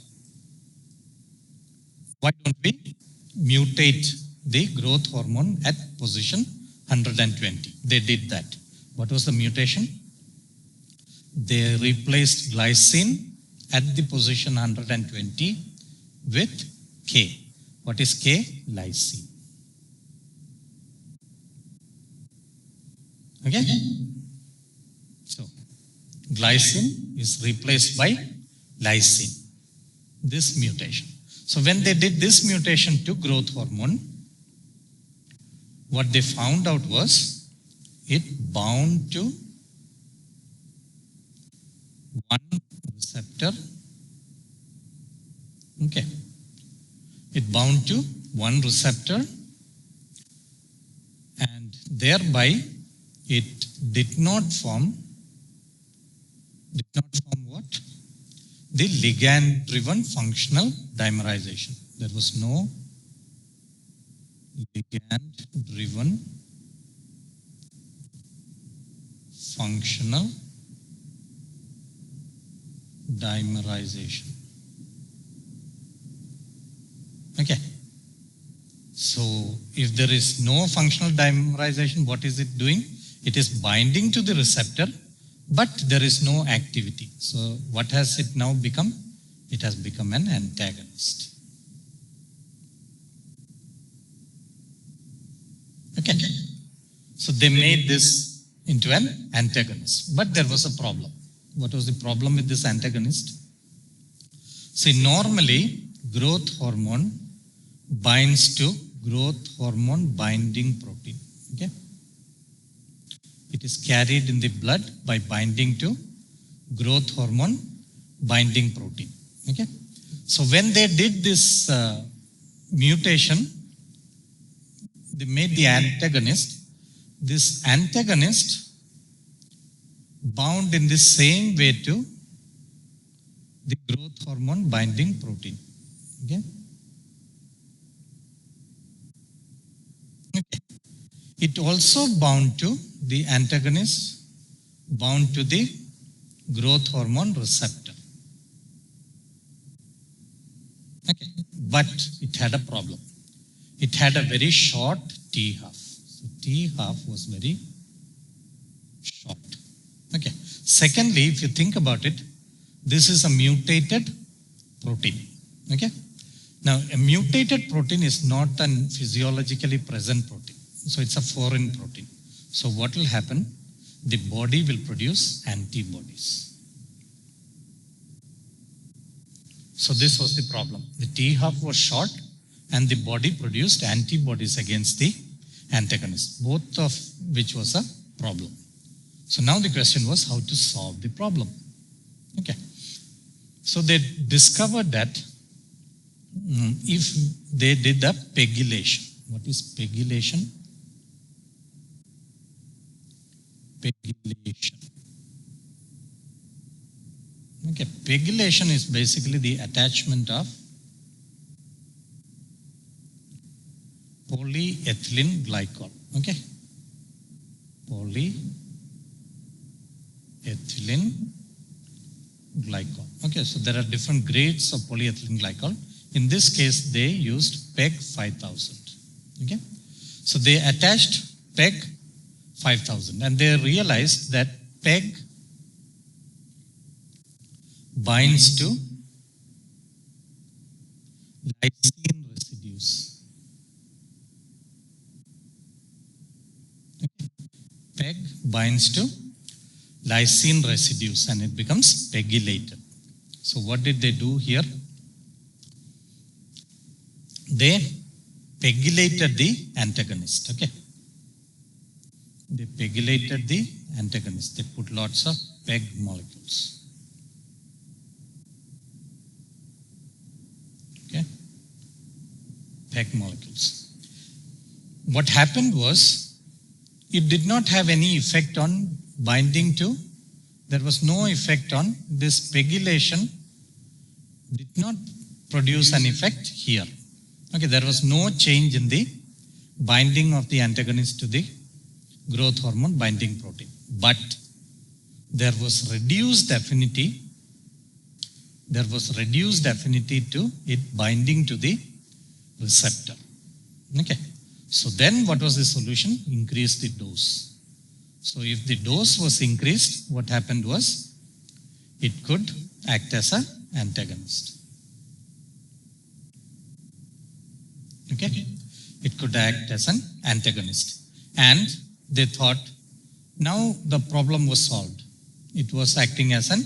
why don't we mutate the growth hormone at position 120? They did that. What was the mutation? They replaced glycine at the position 120 with K. What is K? Lysine. Okay? So, glycine is replaced by lysine. This mutation. So, when they did this mutation to growth hormone, what they found out was it bound to one receptor. Okay. It bound to one receptor, and thereby it did not form what? The ligand driven functional dimerization. There was no ligand driven functional dimerization. Okay. So if there is no functional dimerization, what is it doing? It is binding to the receptor, but there is no activity. So what has it now become? It has become an antagonist. Okay. So they made this into an antagonist, but there was a problem. What was the problem with this antagonist? See, normally growth hormone binds to growth hormone binding protein. Okay. It is carried in the blood by binding to growth hormone binding protein. Okay. So when they did this mutation, they made the antagonist. This antagonist bound in the same way to the growth hormone binding protein. Okay. Okay. It also bound to the antagonist, bound to the growth hormone receptor. Okay. But it had a problem. It had a very short T half. So T half was very short. Okay. Secondly, if you think about it, this is a mutated protein. Okay. Now, a mutated protein is not a physiologically present protein. So it's a foreign protein. So what will happen? The body will produce antibodies. So this was the problem. The T half was short and the body produced antibodies against the antagonist, both of which was a problem. So now the question was how to solve the problem. Okay. So they discovered that if they did the pegylation. What is pegylation? Pegylation. Okay, pegylation is basically the attachment of polyethylene glycol. Okay, polyethylene glycol. Okay, so there are different grades of polyethylene glycol. In this case, they used PEG 5000. Okay, so they attached PEG 5000 and they realized that PEG binds to lysine residues. Okay. PEG binds to lysine residues and it becomes pegylated. So what did they do here? They pegylated the antagonist. Okay. They pegylated the antagonist. They put lots of PEG molecules. PEG molecules. What happened was, it did not have any effect on binding to, there was no effect on this pegylation, did not produce an effect here. Okay, there was no change in the binding of the antagonist to the growth hormone binding protein. But there was reduced affinity. There was reduced affinity to it binding to the receptor. Okay. So then what was the solution? Increase the dose. So if the dose was increased, what happened was it could act as an antagonist. Okay. It could act as an antagonist. And they thought, now the problem was solved. It was acting as an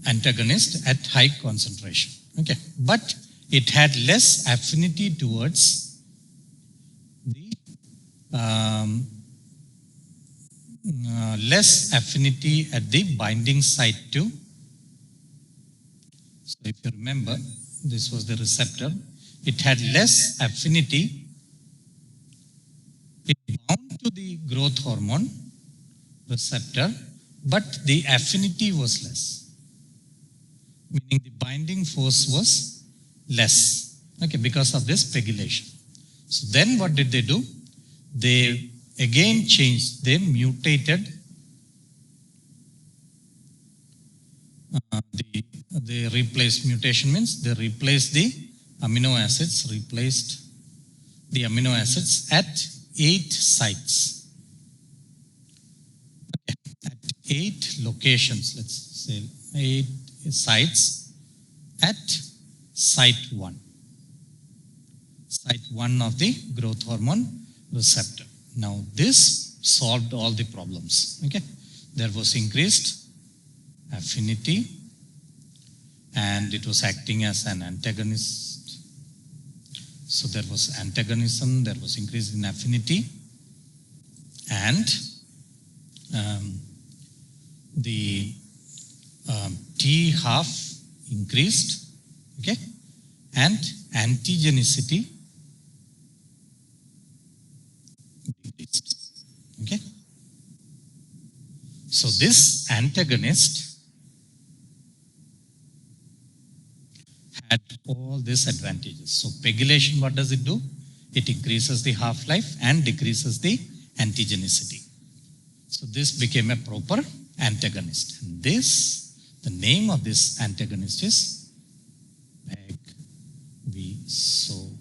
antagonist at high concentration. Okay. But it had less affinity towards the less affinity at the binding site too. So if you remember, this was the receptor. It had less affinity. It bound to the growth hormone receptor, but the affinity was less. Meaning the binding force was less. Okay, because of this pegylation. So then what did they do? They again changed, they mutated they replaced, mutation means they replaced the amino acids, at 8 sites. Okay. At 8 locations, let's say 8 sites at site 1. Site 1 of the growth hormone receptor. Now this solved all the problems. Okay, there was increased affinity and it was acting as an antagonist. So there was antagonism, there was increase in affinity, and the T half increased, okay, and antigenicity decreased. Okay. So this antagonist had all these advantages. So pegylation, what does it do? It increases the half-life and decreases the antigenicity. So this became a proper antagonist. And this, the name of this antagonist is pegvisomant.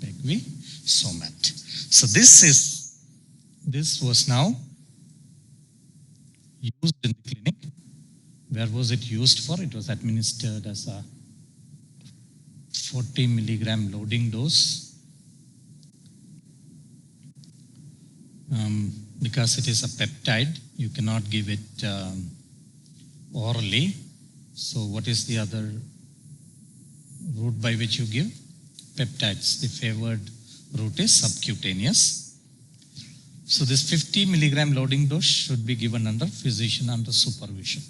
Pegvisomant. So this was now used in the clinic. Where was it used for? It was administered as a 40 milligram loading dose. Because it is a peptide, you cannot give it orally. So what is the other route by which you give? Peptides. The favored route is subcutaneous. So this 50 milligram loading dose should be given under physician under supervision.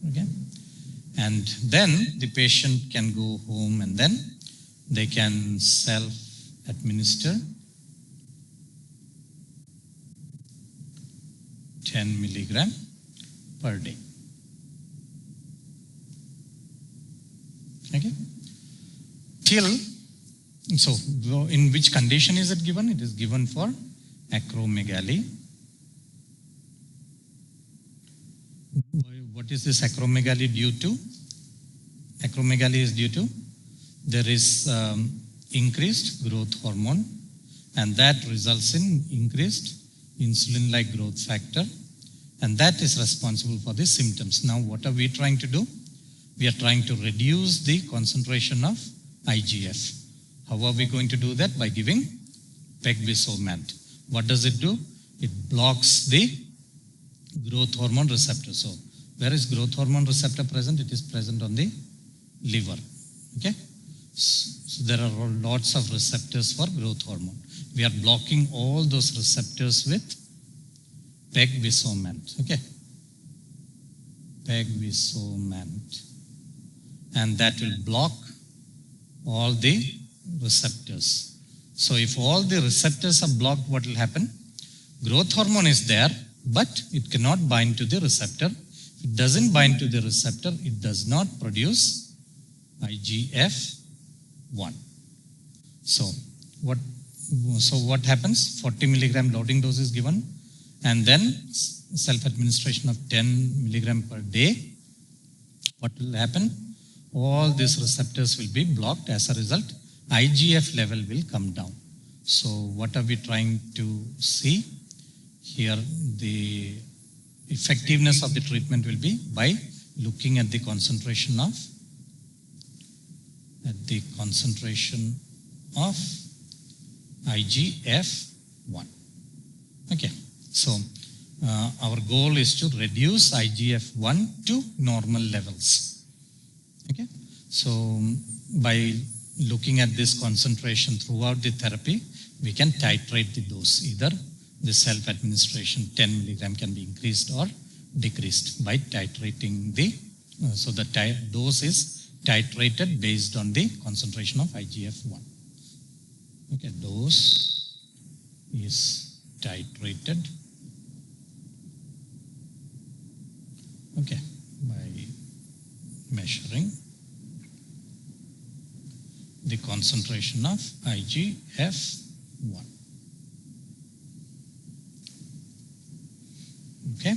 Okay. And then the patient can go home and then they can self-administer 10 milligram per day. Okay. So in which condition is it given? It is given for acromegaly. What is this acromegaly due to? Acromegaly is due to there is increased growth hormone, and that results in increased insulin-like growth factor, and that is responsible for the symptoms. Now what are we trying to do? We are trying to reduce the concentration of IGF. How are we going to do that? By giving pegvisomant. What does it do? It blocks the growth hormone receptor. So where is growth hormone receptor present? It is present on the liver. Okay. So there are lots of receptors for growth hormone. we are blocking all those receptors with pegvisomant. Okay, pegvisomant, and that will block all the receptors. So if all the receptors are blocked, what will happen? Growth hormone is there, but it cannot bind to the receptor. If it doesn't bind to the receptor, it does not produce IGF-1. So what happens? 40 milligram loading dose is given, and then self-administration of 10 milligram per day. What will happen? All these receptors will be blocked. As a result, IGF level will come down. So what are we trying to see? Here the effectiveness of the treatment will be by looking at the concentration of IGF-1. Okay, so our goal is to reduce IGF-1 to normal levels. Okay, so by looking at this concentration throughout the therapy, we can titrate the dose. Either the self-administration 10 milligram can be increased or decreased by titrating the, so the dose is titrated based on the concentration of IGF-1. Okay, dose is titrated, okay, by measuring the concentration of IGF-1. Okay.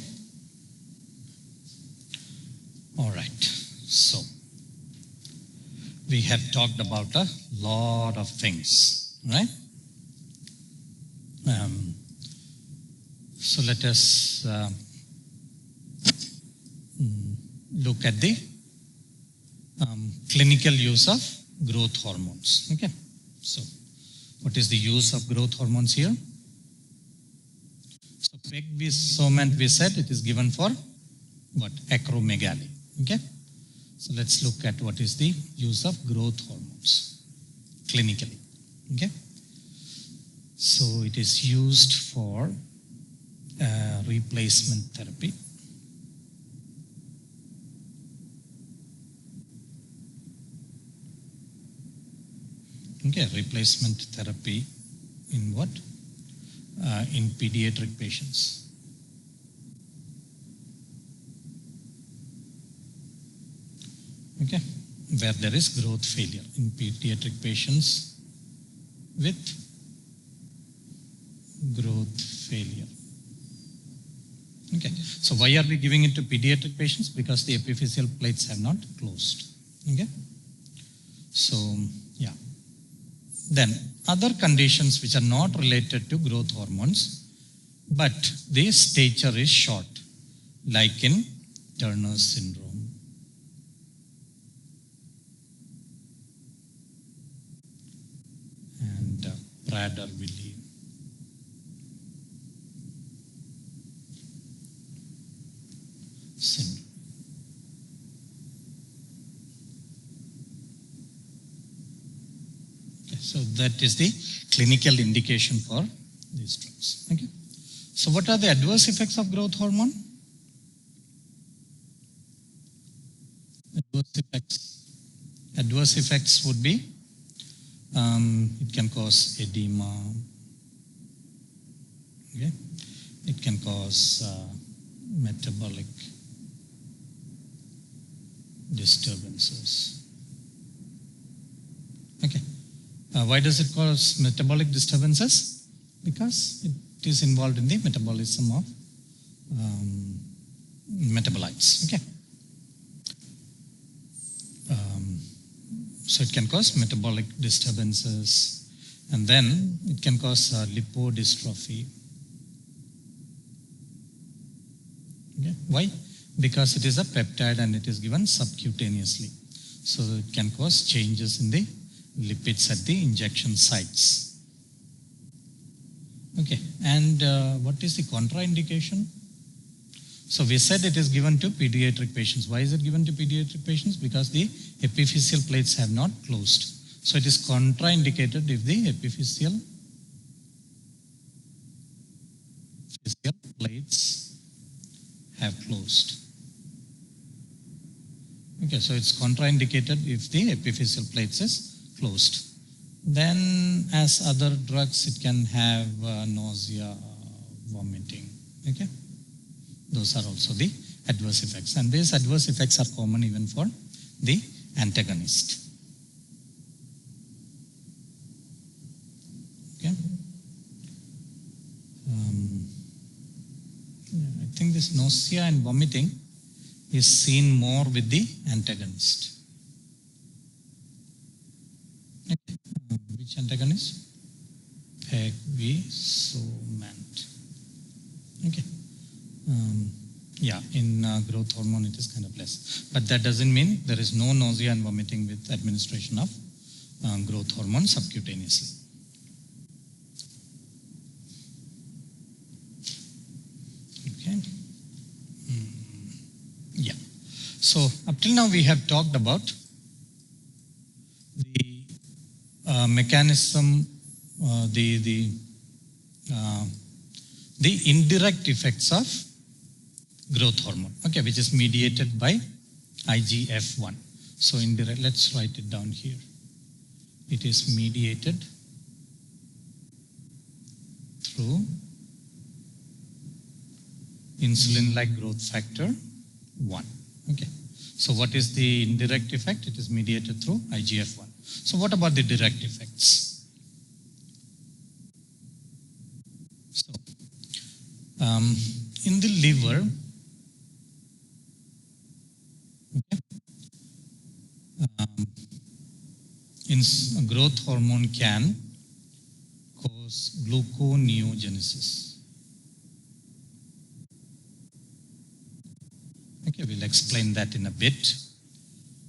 All right. So we have talked about a lot of things, right? So let us look at the clinical use of growth hormones. Okay. So what is the use of growth hormones here? So pegvisomant, we said it is given for what? Acromegaly. Okay. So let's look at what is the use of growth hormones clinically. Okay. So it is used for replacement therapy. Okay, replacement therapy in what? In pediatric patients. Okay, where there is growth failure in pediatric patients with growth failure. Okay, so why are we giving it to pediatric patients? Because the epiphyseal plates have not closed. Okay, so yeah. Then other conditions which are not related to growth hormones, but the stature is short, like in Turner syndrome. And Prader-Willi. syndrome. So that is the clinical indication for these drugs. Okay. So what are the adverse effects of growth hormone? Adverse effects would be it can cause edema. Okay. It can cause metabolic disturbances. Okay. Why does it cause metabolic disturbances? Because it is involved in the metabolism of metabolites. Okay. So it can cause metabolic disturbances, and then it can cause lipodystrophy. Okay. Why? Because it is a peptide and it is given subcutaneously. So it can cause changes in the lipids at the injection sites. Okay, and what is the contraindication? So we said it is given to pediatric patients. Why is it given to pediatric patients? Because the epiphyseal plates have not closed. So it is contraindicated if the epiphyseal epiphyseal plates have closed. Okay, so it's contraindicated if the epiphyseal plates is closed. Then, as other drugs, it can have nausea, vomiting. Okay, those are also the adverse effects, and these adverse effects are common even for the antagonist. Okay, I think this nausea and vomiting is seen more with the antagonist. Okay. Which antagonist? Pegvisomant. Okay. Yeah, in growth hormone it is kind of less. But that doesn't mean there is no nausea and vomiting with administration of growth hormone subcutaneously. Okay. Yeah. So up till now we have talked about the mechanism, the indirect effects of growth hormone, okay, which is mediated by IGF-1. So indirect, let's write it down here. It is mediated through insulin-like growth factor 1. Okay. So what is the indirect effect? It is mediated through IGF-1. So what about the direct effects? So in the liver, okay, growth hormone can cause gluconeogenesis. Okay, we'll explain that in a bit.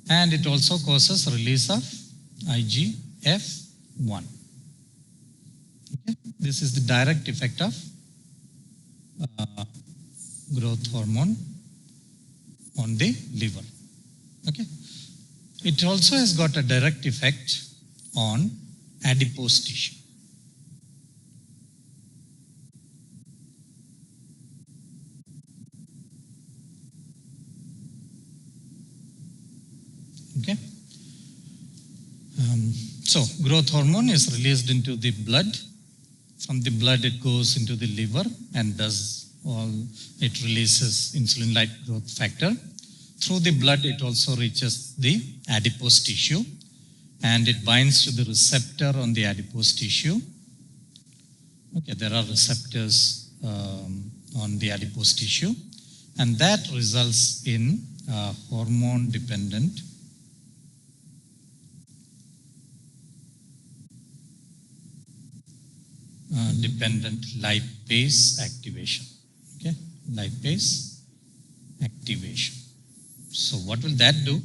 And it also causes release of IGF-1. Okay, this is the direct effect of growth hormone on the liver. Okay, it also has got a direct effect on adipose tissue. Okay. So growth hormone is released into the blood. From the blood it goes into the liver and it releases insulin-like growth factor. Through the blood it also reaches the adipose tissue and it binds to the receptor on the adipose tissue. Okay, there are receptors on the adipose tissue and that results in hormone-dependent lipase activation. Okay, lipase activation. So what will that do?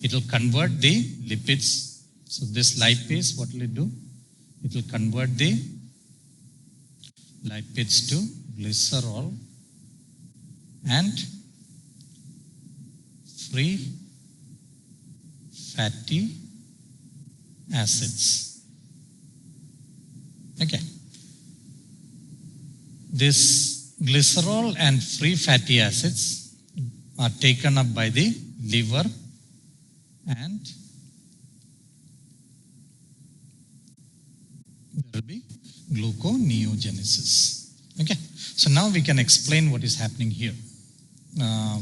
It will convert the lipids. So this lipase, what will it do? It will convert the lipids to glycerol and free fatty acids. Okay. This glycerol and free fatty acids are taken up by the liver and there will be gluconeogenesis. Okay, so now we can explain what is happening here,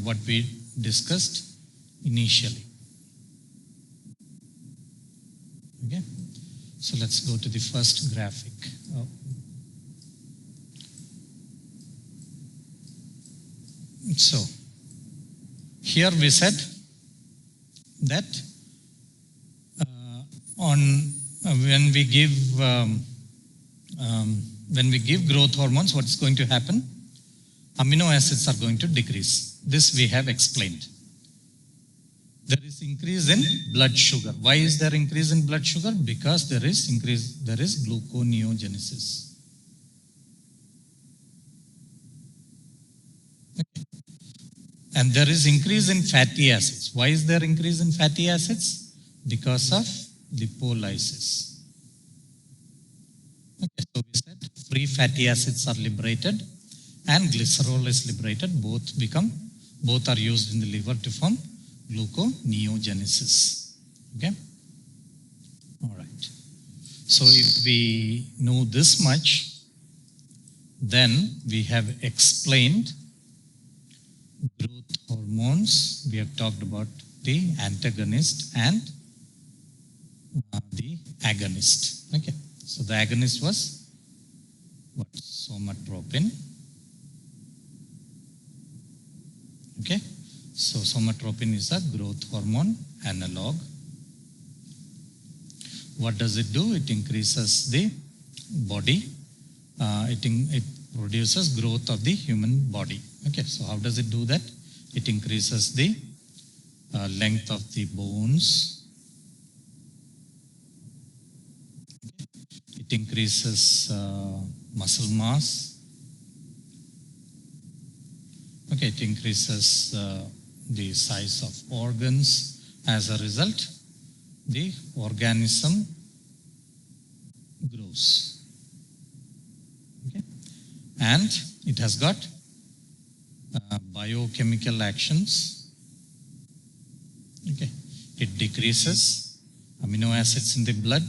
what we discussed initially. Okay, so let's go to the first graphic. So here we said that when we give growth hormones, what is going to happen? Amino acids are going to decrease. This we have explained. There is increase in blood sugar. Why is there increase in blood sugar? Because there is gluconeogenesis. Okay. And there is increase in fatty acids. Why is there increase in fatty acids? Because of lipolysis. Okay, so we said free fatty acids are liberated and glycerol is liberated. Both are used in the liver to form gluconeogenesis. Okay. All right. So if we know this much, then we have explained growth hormones. We have talked about the antagonist and the agonist. Okay. So the agonist was what? Somatropin. Okay. So somatropin is a growth hormone analog. What does it do? It increases the body. It produces growth of the human body. Okay. So how does it do that? It increases the length of the bones. It increases muscle mass. Okay, it increases the size of organs. As a result, the organism grows. Okay, and it has got biochemical actions. Okay, it decreases amino acids in the blood.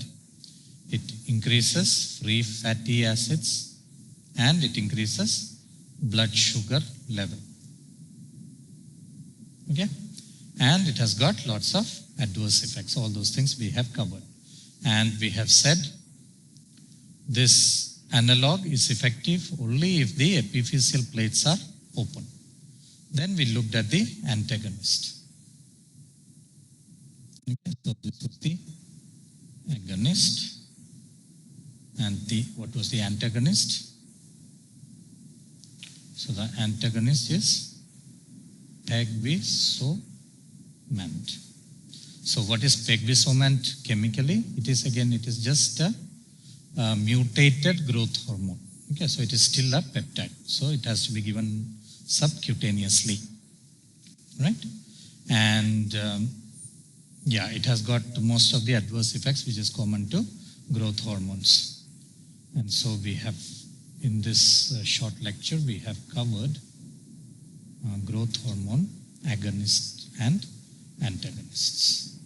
It increases free fatty acids, and it increases blood sugar level. Okay, and it has got lots of adverse effects. All those things we have covered, and we have said this analog is effective only if the epiphyseal plates are open. Then we looked at the antagonist. Okay, so this was the agonist, and what was the antagonist? So the antagonist is pegbisomant. So what is pegbisomant chemically? It is just a mutated growth hormone. Okay, so it is still a peptide. So it has to be given subcutaneously, right? And it has got most of the adverse effects which is common to growth hormones. And so we have, in this short lecture, we have covered growth hormone agonists and antagonists.